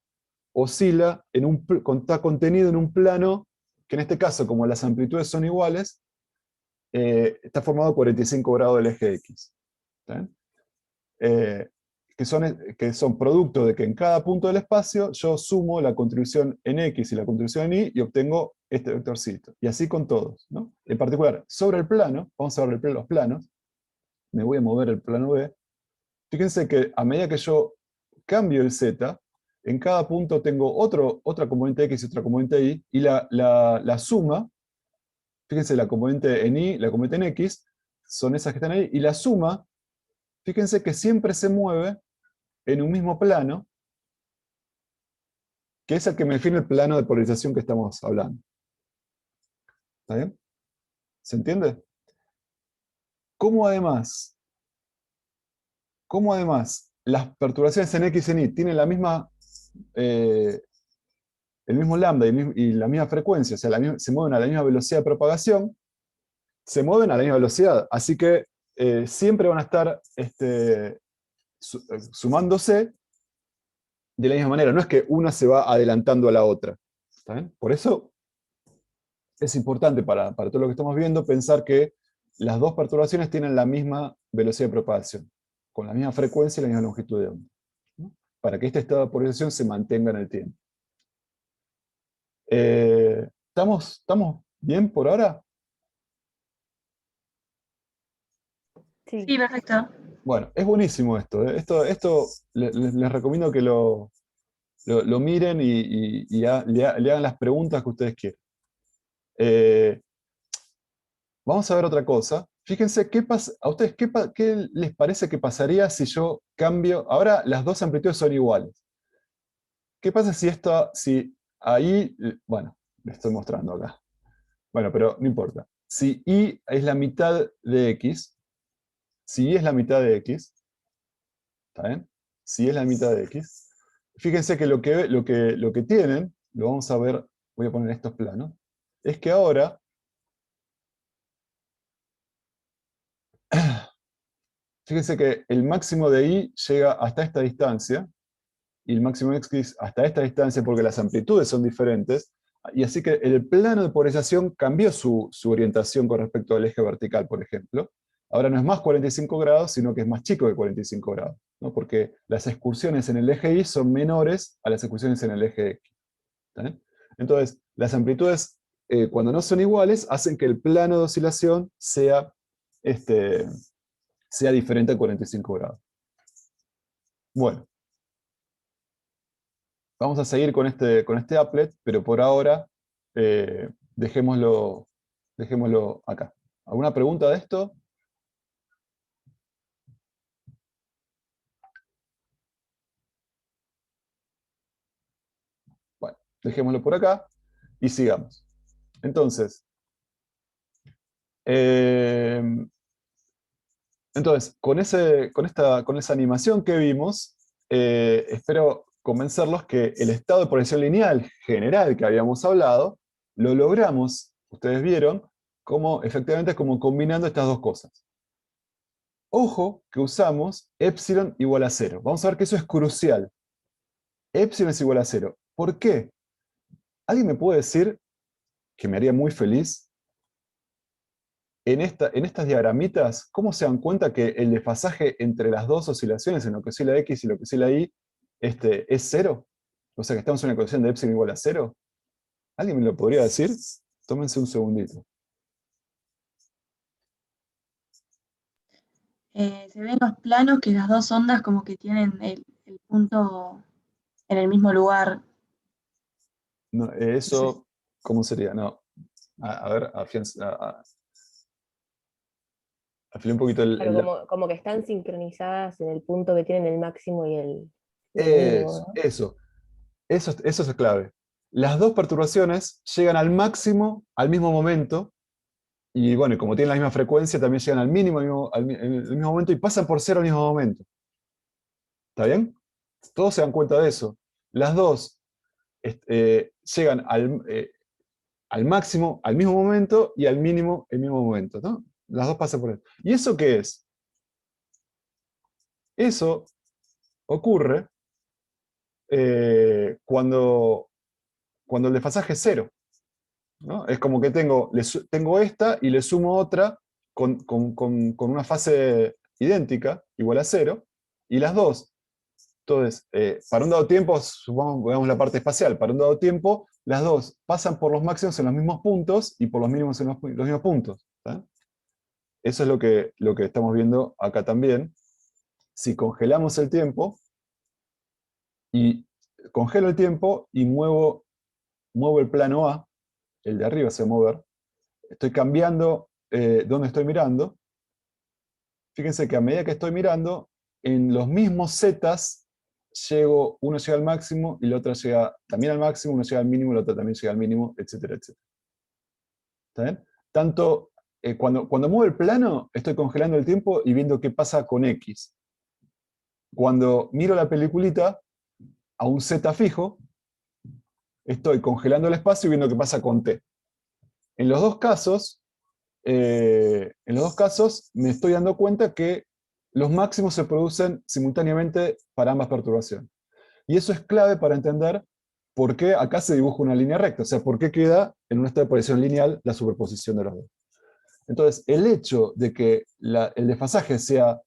S1: oscila, está contenido en un plano, que en este caso, como las amplitudes son iguales, está formado 45 grados del eje X. ¿Está bien? Que son producto de que en cada punto del espacio yo sumo la contribución en X y la contribución en Y y obtengo este vectorcito. Y así con todos, ¿no? En particular, sobre el plano, vamos a ver los planos, me voy a mover el plano B. Fíjense que a medida que yo cambio el Z, en cada punto tengo otra componente X y otra componente Y, y la suma, fíjense, la componente en Y, la componente en X, son esas que están ahí, y la suma, fíjense que siempre se mueve en un mismo plano, que es el que me define el plano de polarización que estamos hablando. ¿Está bien? ¿Se entiende? cómo además las perturbaciones en X y en Y tienen la misma, el mismo lambda y la misma frecuencia, o sea, se mueven a la misma velocidad de propagación, se mueven a la misma velocidad. Así que siempre van a estar sumándose de la misma manera. No es que una se va adelantando a la otra. ¿Está bien? Por eso es importante para todo lo que estamos viendo pensar que las dos perturbaciones tienen la misma velocidad de propagación, con la misma frecuencia y la misma longitud de onda, ¿no? Para que este estado de polarización se mantenga en el tiempo. ¿Estamos bien por ahora?
S3: Sí.
S2: Sí, perfecto.
S1: Bueno, es buenísimo esto. Esto les recomiendo que lo miren y le hagan las preguntas que ustedes quieran. Vamos a ver otra cosa. Fíjense, ¿a ustedes qué les parece que pasaría si yo cambio? Ahora las dos amplitudes son iguales. ¿Qué pasa si ahí, bueno, le estoy mostrando acá. Bueno, pero no importa. Si y es la mitad de x, si y es la mitad de x, ¿está bien? Si es la mitad de x, fíjense que lo que tienen, lo vamos a ver, voy a poner estos planos, es que ahora, fíjense que el máximo de y llega hasta esta distancia, y el máximo de x hasta esta distancia porque las amplitudes son diferentes, y así que el plano de polarización cambió su orientación con respecto al eje vertical, por ejemplo. Ahora no es más 45 grados, sino que es más chico que 45 grados, ¿no? Porque las excursiones en el eje Y son menores a las excursiones en el eje X. ¿Está bien? Entonces, las amplitudes, cuando no son iguales, hacen que el plano de oscilación sea diferente a 45 grados. Bueno, vamos a seguir con este applet, pero por ahora dejémoslo acá. ¿Alguna pregunta de esto? Bueno, dejémoslo por acá y sigamos. Entonces, eh, con esa animación que vimos, espero convencerlos que el estado de polarización lineal general que habíamos hablado, lo logramos, ustedes vieron, efectivamente como combinando estas dos cosas. Ojo que usamos epsilon igual a 0. Vamos a ver que eso es crucial. Epsilon es igual a 0. ¿Por qué? ¿Alguien me puede decir, que me haría muy feliz, en estas diagramitas, cómo se dan cuenta que el desfasaje entre las dos oscilaciones, en lo que oscila X y lo que oscila Y, es 0? O sea que estamos en una ecuación de epsilon igual a 0. ¿Alguien me lo podría decir? Tómense un segundito.
S2: Se ven los planos que las dos ondas como que tienen el punto en el mismo lugar.
S1: No, eso, ¿cómo sería? No. A ver, afilé un poquito
S3: Claro, como que están sincronizadas en el punto que tienen el máximo y el mínimo,
S1: Eso,
S3: ¿no?
S1: eso. Eso es clave. Las dos perturbaciones llegan al máximo al mismo momento, y bueno, como tienen la misma frecuencia, también llegan al mínimo en el mismo momento y pasan por cero al mismo momento. ¿Está bien? Todos se dan cuenta de eso. Las dos llegan al máximo al mismo momento y al mínimo el mismo momento, ¿no? Las dos pasan por eso. ¿Y eso qué es? Eso ocurre cuando el desfasaje es cero, ¿no? Es como que tengo esta y le sumo otra con una fase idéntica, igual a cero, y las dos. Entonces, para un dado tiempo, supongamos, veamos la parte espacial, para un dado tiempo, las dos pasan por los máximos en los mismos puntos y por los mínimos en los mismos puntos. ¿Tá? Eso es lo que estamos viendo acá también. Si congelamos el tiempo, y congelo el tiempo y muevo el plano A, el de arriba se va a mover, estoy cambiando dónde estoy mirando. Fíjense que a medida que estoy mirando, en los mismos zetas, uno llega al máximo y la otra llega también al máximo, uno llega al mínimo y la otra también llega al mínimo, etcétera, etcétera. ¿Está bien? Tanto cuando muevo el plano, estoy congelando el tiempo y viendo qué pasa con X. Cuando miro la peliculita a un Z fijo, estoy congelando el espacio y viendo qué pasa con T. En los dos casos, me estoy dando cuenta que los máximos se producen simultáneamente para ambas perturbaciones. Y eso es clave para entender por qué acá se dibuja una línea recta, o sea, por qué queda en un estado de posición lineal la superposición de los dos. Entonces, el hecho de que el desfasaje sea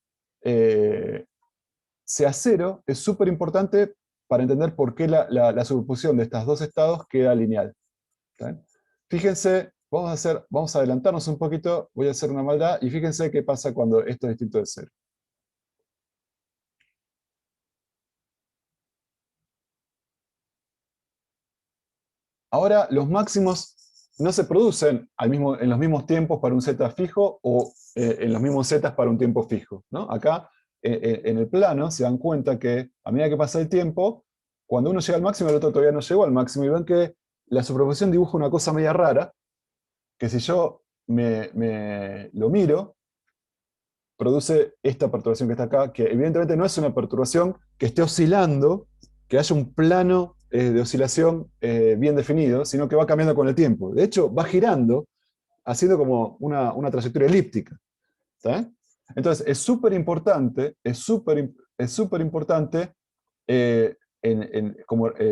S1: cero es súper importante para entender por qué la superposición de estos dos estados queda lineal. ¿Está? Fíjense, vamos a adelantarnos un poquito, voy a hacer una maldad, y fíjense qué pasa cuando esto es distinto de cero. Ahora, los máximos no se producen en los mismos tiempos para un z fijo o en los mismos z para un tiempo fijo, ¿no? Acá, en el plano, se dan cuenta que a medida que pasa el tiempo, cuando uno llega al máximo, el otro todavía no llegó al máximo, y ven que la superposición dibuja una cosa media rara, que si yo lo miro, produce esta perturbación que está acá, que evidentemente no es una perturbación que esté oscilando, que haya un plano de oscilación bien definido, sino que va cambiando con el tiempo. De hecho, va girando, haciendo como una trayectoria elíptica. ¿Está? Entonces, es súper importante,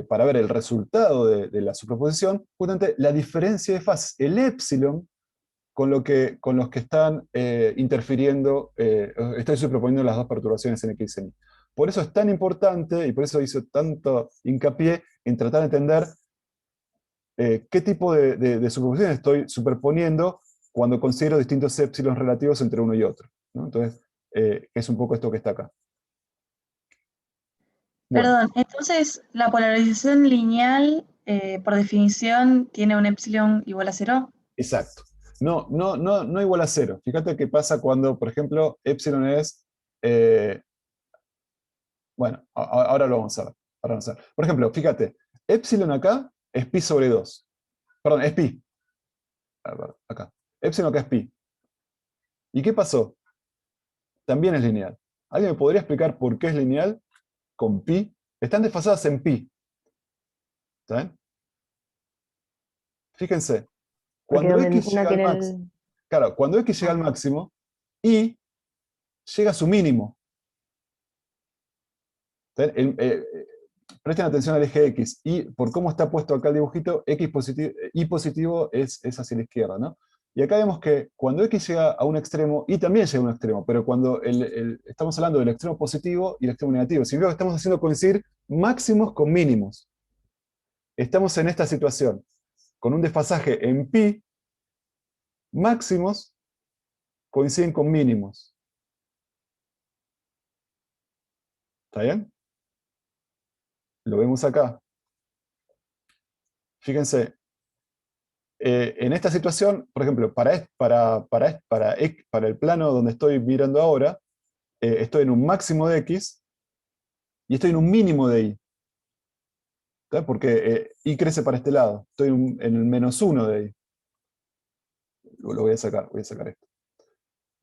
S1: para ver el resultado de la superposición, justamente la diferencia de fases, el épsilon, con los que están interfiriendo, estoy superponiendo las dos perturbaciones en X y en Y. Por eso es tan importante, y por eso hizo tanto hincapié en tratar de entender qué tipo de superposiciones estoy superponiendo cuando considero distintos épsilon relativos entre uno y otro, ¿no? Entonces, es un poco esto que está acá. Bueno,
S4: Perdón, entonces la polarización lineal, por definición, tiene un epsilon igual a 0.
S1: exacto. No igual a cero. Fíjate qué pasa cuando, por ejemplo, epsilon es... bueno, ahora lo vamos a ver. Por ejemplo, fíjate, epsilon acá es pi sobre 2. Perdón, es pi. A ver, acá. Epsilon acá es pi. ¿Y qué pasó? También es lineal. ¿Alguien me podría explicar por qué es lineal con pi? Están desfasadas en pi. ¿Está bien? Fíjense,
S3: Porque
S1: cuando
S3: donde
S1: x
S3: una
S1: llega al
S3: tiene
S1: máximo, claro, cuando x llega al máximo, y llega a su mínimo. ¿Está bien? Presten atención al eje X, y por cómo está puesto acá el dibujito, X positivo, Y positivo es hacia la izquierda, ¿no? Y acá vemos que cuando X llega a un extremo, Y también llega a un extremo, pero cuando estamos hablando del extremo positivo y el extremo negativo, significa que estamos haciendo coincidir máximos con mínimos. Estamos en esta situación, con un desfasaje en pi, máximos coinciden con mínimos. ¿Está bien? Lo vemos acá. Fíjense, en esta situación, por ejemplo, para el plano donde estoy mirando ahora, estoy en un máximo de X y estoy en un mínimo de Y. ¿Está? Porque Y crece para este lado. Estoy en el -1 de Y. Lo voy a sacar esto.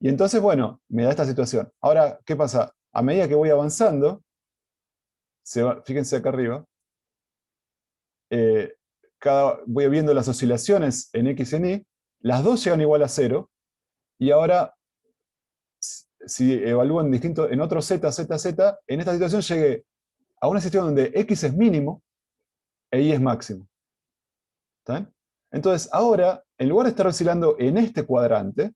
S1: Y entonces, bueno, me da esta situación. Ahora, ¿qué pasa? A medida que voy avanzando, fíjense acá arriba, voy viendo las oscilaciones en X y en Y, las dos llegan igual a 0, y ahora, si evalúo en otro Z, Z, Z, en esta situación llegué a una situación donde X es mínimo e Y es máximo. ¿Está bien? Entonces, ahora, en lugar de estar oscilando en este cuadrante,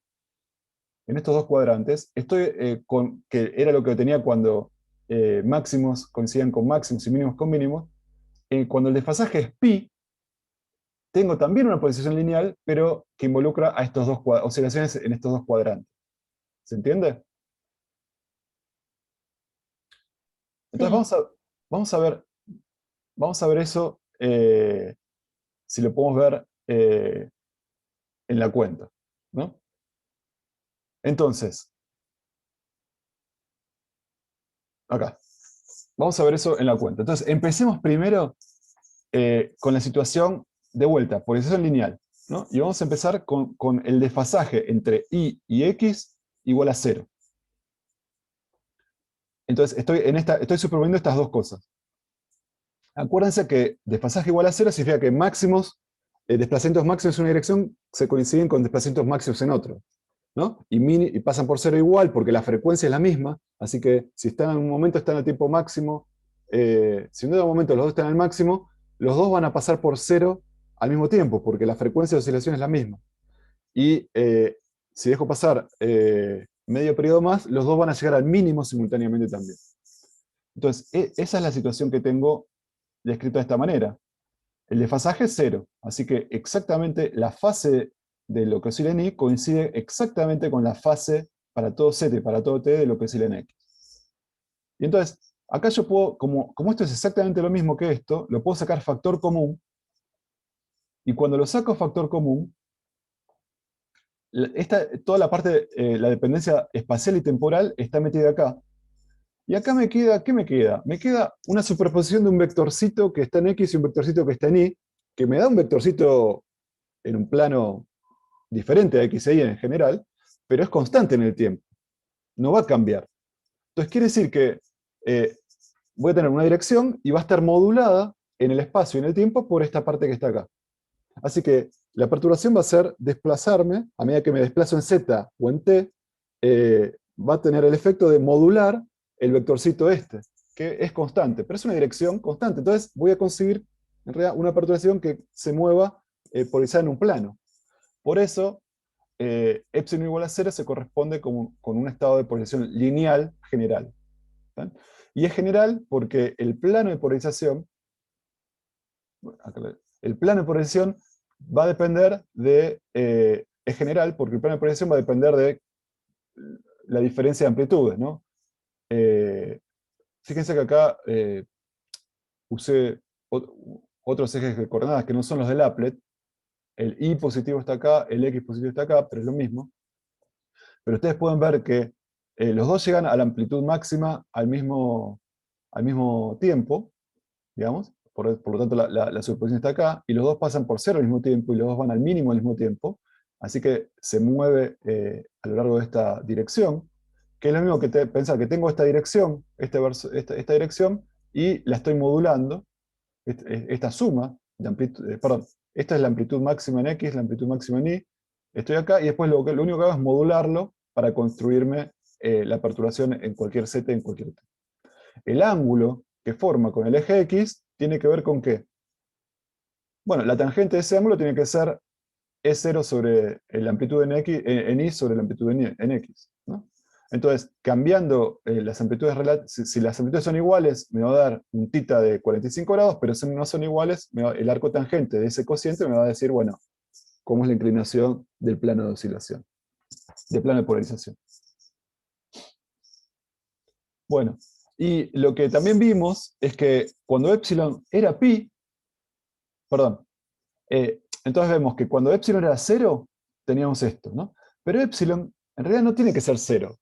S1: en estos dos cuadrantes, estoy que era lo que tenía cuando máximos coincidían con máximos y mínimos con mínimos, cuando el desfasaje es pi, tengo también una posición lineal, pero que involucra a estos dos oscilaciones en estos dos cuadrantes. ¿Se entiende? Entonces
S4: Sí.
S1: vamos a ver eso, si lo podemos ver en la cuenta, ¿no? Entonces, acá. Vamos a ver eso en la cuenta. Entonces, empecemos primero con la situación de vuelta, posición lineal. ¿no? Y vamos a empezar con el desfasaje entre y x igual a 0. Entonces estoy superponiendo estas dos cosas. Acuérdense que desfasaje igual a 0 significa que desplazamientos máximos en una dirección se coinciden con desplazamientos máximos en otra, ¿no? Y pasan por 0 igual porque la frecuencia es la misma, así que si están en un momento están al tiempo máximo, si en un momento los dos están al máximo, los dos van a pasar por 0 al mismo tiempo, porque la frecuencia de oscilación es la misma. Y si dejo pasar medio periodo más, los dos van a llegar al mínimo simultáneamente también. Entonces, esa es la situación que tengo descrita de esta manera. El desfasaje es 0, así que exactamente la fase de lo que oscila en Y coincide exactamente con la fase para todo Z y para todo T de lo que oscila en X. Y entonces, acá yo puedo, como esto es exactamente lo mismo que esto, lo puedo sacar factor común, y cuando lo saco factor común, toda la parte, la dependencia espacial y temporal está metida acá. Y acá me queda, ¿qué me queda? Me queda una superposición de un vectorcito que está en X y un vectorcito que está en Y, que me da un vectorcito en un plano diferente a X e Y en general, pero es constante en el tiempo. No va a cambiar. Entonces quiere decir que voy a tener una dirección y va a estar modulada en el espacio y en el tiempo por esta parte que está acá. Así que la perturbación va a ser desplazarme, a medida que me desplazo en Z o en T, va a tener el efecto de modular el vectorcito este, que es constante, pero es una dirección constante. Entonces voy a conseguir en realidad una perturbación que se mueva polarizada en un plano. Por eso, epsilon igual a 0 se corresponde con un estado de polarización lineal general. ¿Sí? Y es general porque el plano de polarización, va a depender de, es general porque el plano de polarización va a depender de la diferencia de amplitudes, ¿no? Fíjense que acá usé otros ejes de coordenadas que no son los del applet. El y positivo está acá, el x positivo está acá, pero es lo mismo. Pero ustedes pueden ver que los dos llegan a la amplitud máxima al mismo tiempo, digamos. Por lo tanto, la superposición está acá, y los dos pasan por 0 al mismo tiempo, y los dos van al mínimo al mismo tiempo. Así que se mueve a lo largo de esta dirección, que es lo mismo que pensar que tengo esta dirección, esta dirección, y la estoy modulando, esta suma de amplitud, perdón, esta es la amplitud máxima en X, la amplitud máxima en Y, estoy acá, y después lo único que hago es modularlo para construirme la perturbación en cualquier Z y en cualquier T. El ángulo que forma con el eje X tiene que ver con ¿qué? Bueno, la tangente de ese ángulo tiene que ser E0 sobre la amplitud en Y sobre la amplitud en X, ¿no? Entonces, cambiando las amplitudes si las amplitudes son iguales, me va a dar un θ de 45 grados, pero si no son iguales, el arco tangente de ese cociente me va a decir, bueno, cómo es la inclinación del plano de oscilación, del plano de polarización. Bueno, y lo que también vimos es que cuando epsilon era pi, perdón, entonces vemos que cuando epsilon era 0, teníamos esto, ¿no? Pero epsilon en realidad no tiene que ser 0.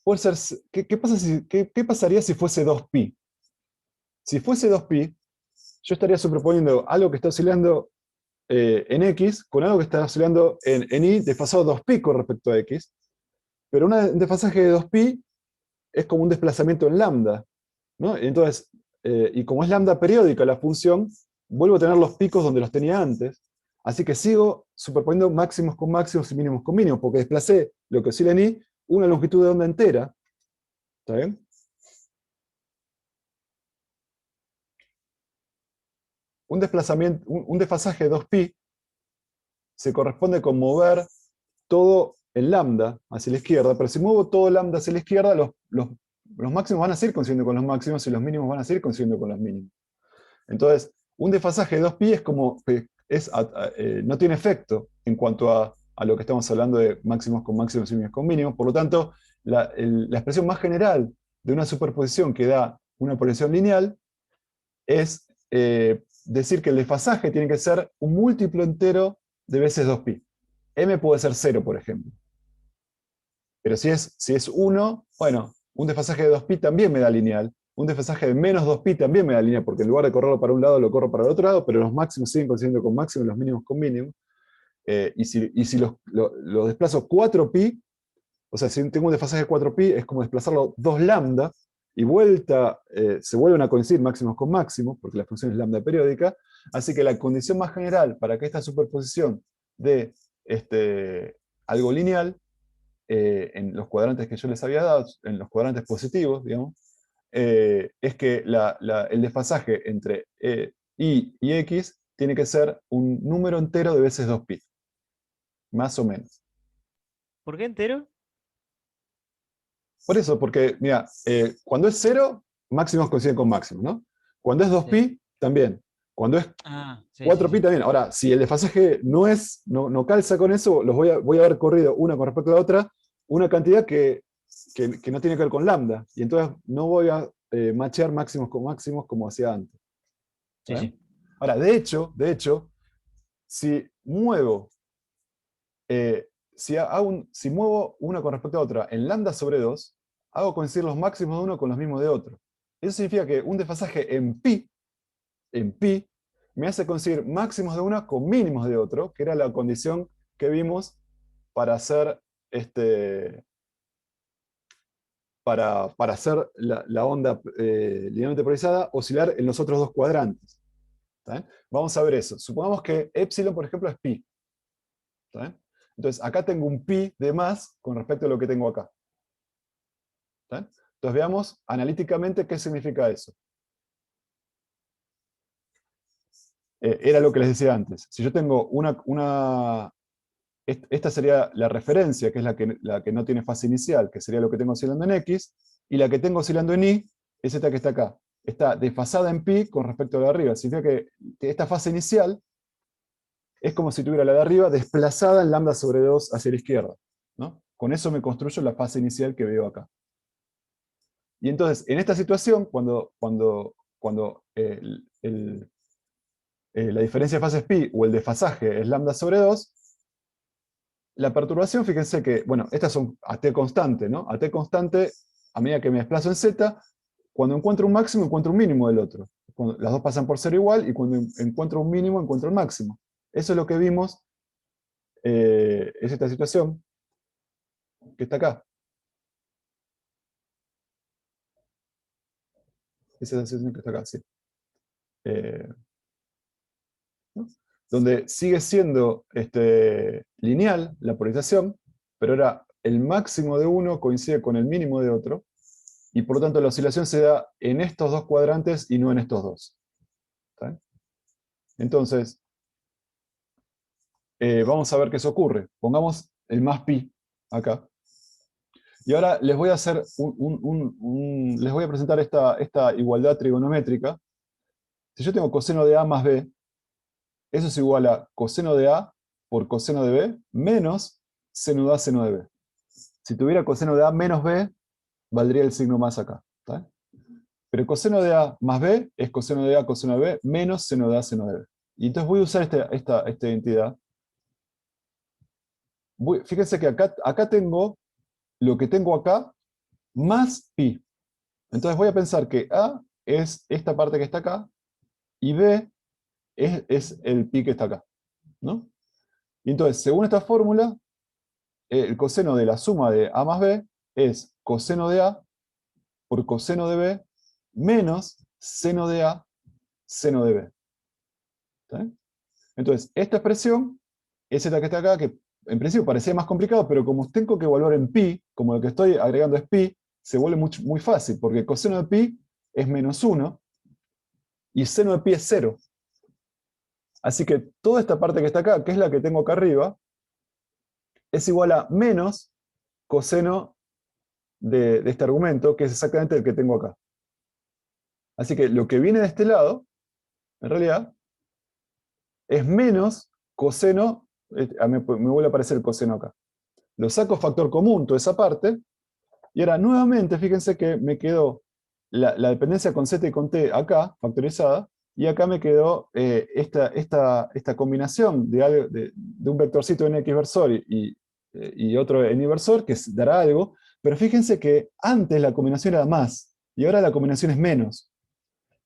S1: Puede ser, ¿qué pasaría si fuese 2pi? Si fuese 2pi, yo estaría superponiendo algo que está oscilando en X con algo que está oscilando en Y desfasado 2pi con respecto a X, pero un desfasaje de 2pi es como un desplazamiento en lambda, ¿no? Entonces, y como es lambda periódica la función, vuelvo a tener los picos donde los tenía antes, así que sigo superponiendo máximos con máximos y mínimos con mínimos, porque desplacé lo que oscila en Y una longitud de onda entera. ¿Está bien? Un desplazamiento, un desfasaje de 2pi se corresponde con mover todo el lambda hacia la izquierda, pero si muevo todo el lambda hacia la izquierda, los máximos van a seguir coincidiendo con los máximos y los mínimos van a seguir coincidiendo con los mínimos. Entonces, un desfasaje de 2pi es como, no tiene efecto en cuanto a lo que estamos hablando de máximos con máximos y mínimos con mínimos. Por lo tanto, la expresión más general de una superposición que da una polarización lineal es decir que el desfasaje tiene que ser un múltiplo entero de veces 2pi. M puede ser 0, por ejemplo. Pero si es 1, bueno, un desfasaje de 2pi también me da lineal. Un desfasaje de menos 2pi también me da lineal, porque en lugar de correrlo para un lado, lo corro para el otro lado, pero los máximos siguen coincidiendo con máximos, los mínimos con mínimos. y si lo desplazo 4pi, o sea, si tengo un desfasaje de 4pi, es como desplazarlo 2 lambda, y se vuelven a coincidir máximos con máximos, porque la función es lambda periódica, así que la condición más general para que esta superposición de algo lineal, en los cuadrantes que yo les había dado, en los cuadrantes positivos, digamos, es que el desfasaje entre y x tiene que ser un número entero de veces 2pi, más o menos.
S5: ¿Por qué entero?
S1: Por eso, porque, mira, cuando es 0, máximos coinciden con máximos, ¿no? Cuando es 2pi, también. Cuando es
S5: Sí,
S1: 4pi,
S5: sí.
S1: también. Ahora, si el desfasaje no calza con eso, voy a haber corrido una con respecto a la otra, una cantidad que no tiene que ver con lambda, y entonces no voy a machear máximos con máximos como hacía antes.
S5: Sí, sí.
S1: Ahora, de hecho, si muevo si muevo una con respecto a otra en lambda sobre 2, hago coincidir los máximos de uno con los mismos de otro. Eso significa que un desfasaje en pi, me hace coincidir máximos de una con mínimos de otro, que era la condición que vimos para hacer la onda linealmente polarizada oscilar en los otros dos cuadrantes. ¿Está bien? Vamos a ver eso. Supongamos que epsilon, por ejemplo, es pi. ¿Está bien? Entonces, acá tengo un pi de más con respecto a lo que tengo acá. ¿Está bien? Entonces, veamos analíticamente qué significa eso. Era lo que les decía antes. Si yo tengo esta sería la referencia, que es la que no tiene fase inicial, que sería lo que tengo oscilando en X, y la que tengo oscilando en Y es esta que está acá. Está desfasada en pi con respecto a la de arriba. Significa que esta fase inicial es como si tuviera la de arriba desplazada en lambda sobre 2 hacia la izquierda, ¿no? Con eso me construyo la fase inicial que veo acá. Y entonces, en esta situación, cuando la diferencia de fases pi o el desfasaje es lambda sobre 2, la perturbación, fíjense que, bueno, estas son a t constante, ¿no? A t constante, a medida que me desplazo en z, cuando encuentro un máximo, encuentro un mínimo del otro. Las dos pasan por ser igual, y cuando encuentro un mínimo, encuentro el máximo. Eso es lo que vimos, es esta situación que está acá. Esa es la situación que está acá, sí. ¿No? Donde sigue siendo lineal la polarización, pero ahora el máximo de uno coincide con el mínimo de otro, y por lo tanto la oscilación se da en estos dos cuadrantes y no en estos dos. ¿Está bien? Entonces, vamos a ver qué eso ocurre. Pongamos el más pi acá. Y ahora les voy a hacer les voy a presentar esta igualdad trigonométrica. Si yo tengo coseno de A más B, eso es igual a coseno de A por coseno de B menos seno de A seno de B. Si tuviera coseno de A menos B, valdría el signo más acá. ¿Está bien? Pero coseno de A más B es coseno de A coseno de B menos seno de A seno de B. Y entonces voy a usar esta identidad. Fíjense que acá tengo lo que tengo acá más pi. Entonces voy a pensar que A es esta parte que está acá y B es el pi que está acá, ¿no? Y entonces, según esta fórmula, el coseno de la suma de A más B es coseno de A por coseno de B menos seno de A seno de B. ¿Está bien? Entonces, esta expresión es esta que está acá, que en principio parecía más complicado, pero como tengo que evaluar en pi, como lo que estoy agregando es pi, se vuelve muy fácil, porque coseno de pi es menos 1, y seno de pi es 0. Así que toda esta parte que está acá, que es la que tengo acá arriba, es igual a menos coseno de este argumento, que es exactamente el que tengo acá. Así que lo que viene de este lado, en realidad, es menos coseno, me vuelve a aparecer el coseno acá. Lo saco factor común, toda esa parte, y ahora nuevamente, fíjense que me quedó la dependencia con z y con t acá, factorizada, y acá me quedó esta combinación de un vectorcito en x versor y otro en y versor, que dará algo, pero fíjense que antes la combinación era más, y ahora la combinación es menos.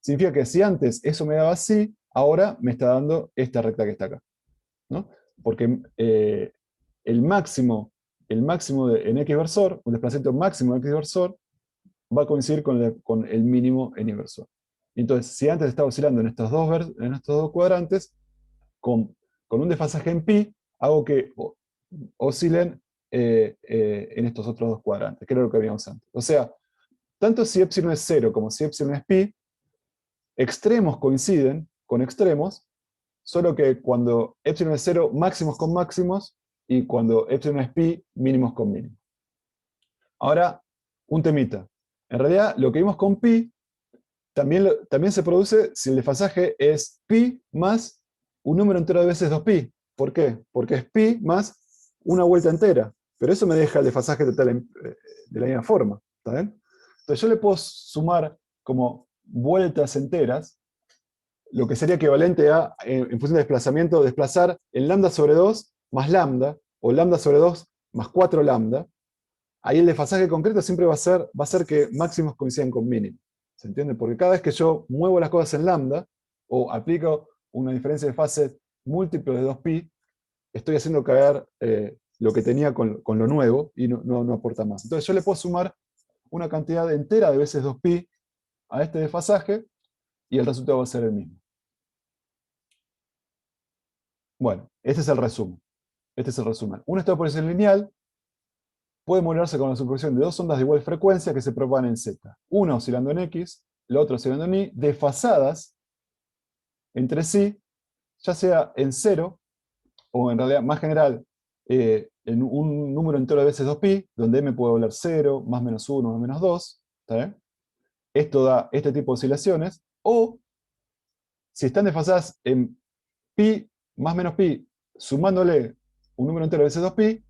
S1: Significa que si antes eso me daba así, ahora me está dando esta recta que está acá, ¿no? porque el máximo en X versor, un desplazamiento máximo en X versor, va a coincidir con el mínimo en Y versor. Entonces, si antes estaba oscilando en estos dos cuadrantes, con un desfasaje en pi, hago que oscilen en estos otros dos cuadrantes, que era lo que habíamos antes. O sea, tanto si epsilon es 0 como si epsilon es pi, extremos coinciden con extremos, solo que cuando epsilon es 0, máximos con máximos, y cuando epsilon es pi, mínimos con mínimos. Ahora, un temita. En realidad, lo que vimos con pi también se produce si el desfasaje es pi más un número entero de veces 2pi. ¿Por qué? Porque es pi más una vuelta entera. Pero eso me deja el desfasaje total de la misma forma. ¿Está bien? Entonces yo le puedo sumar como vueltas enteras, lo que sería equivalente a, en función de desplazamiento, desplazar el lambda sobre 2 más lambda, o lambda sobre 2 más 4 lambda. Ahí el desfasaje concreto siempre va a ser que máximos coincidan con mínimos. ¿Se entiende? Porque cada vez que yo muevo las cosas en lambda, o aplico una diferencia de fase múltiplo de 2pi, estoy haciendo caer lo que tenía con lo nuevo, y no aporta más. Entonces yo le puedo sumar una cantidad entera de veces 2pi a este desfasaje, y el resultado va a ser el mismo. Bueno, este es el resumen. Este es el resumen. Un estado de polarización lineal puede modelarse con la superposición de dos ondas de igual frecuencia que se propagan en Z. Una oscilando en X, la otra oscilando en Y, desfasadas entre sí, ya sea en 0, o en realidad más general, en un número entero de veces 2pi, donde m puede valer 0, más menos 1, más menos 2. ¿Está bien? Esto da este tipo de oscilaciones. O, si están desfasadas en pi más menos pi, sumándole un número entero de veces 2pi,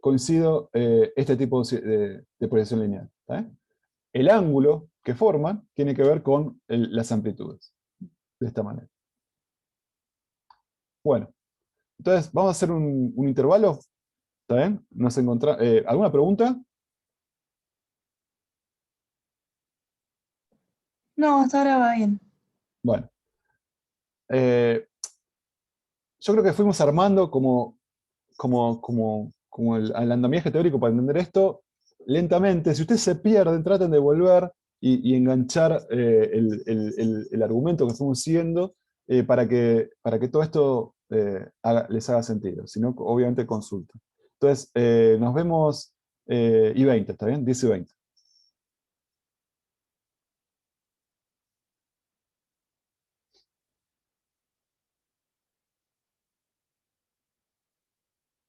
S1: coincido este tipo de polarización lineal. ¿Está bien? El ángulo que forman tiene que ver con las amplitudes. De esta manera. Bueno, entonces vamos a hacer un intervalo. ¿Está bien? ¿Alguna pregunta?
S4: No, hasta ahora va bien.
S1: Bueno. Yo creo que fuimos armando como el andamiaje teórico para entender esto lentamente. Si ustedes se pierden, traten de volver y enganchar el argumento que fuimos siguiendo para que todo esto les haga sentido. Si no, obviamente consulta. Entonces, nos vemos y 20, ¿está bien? 10 y 20.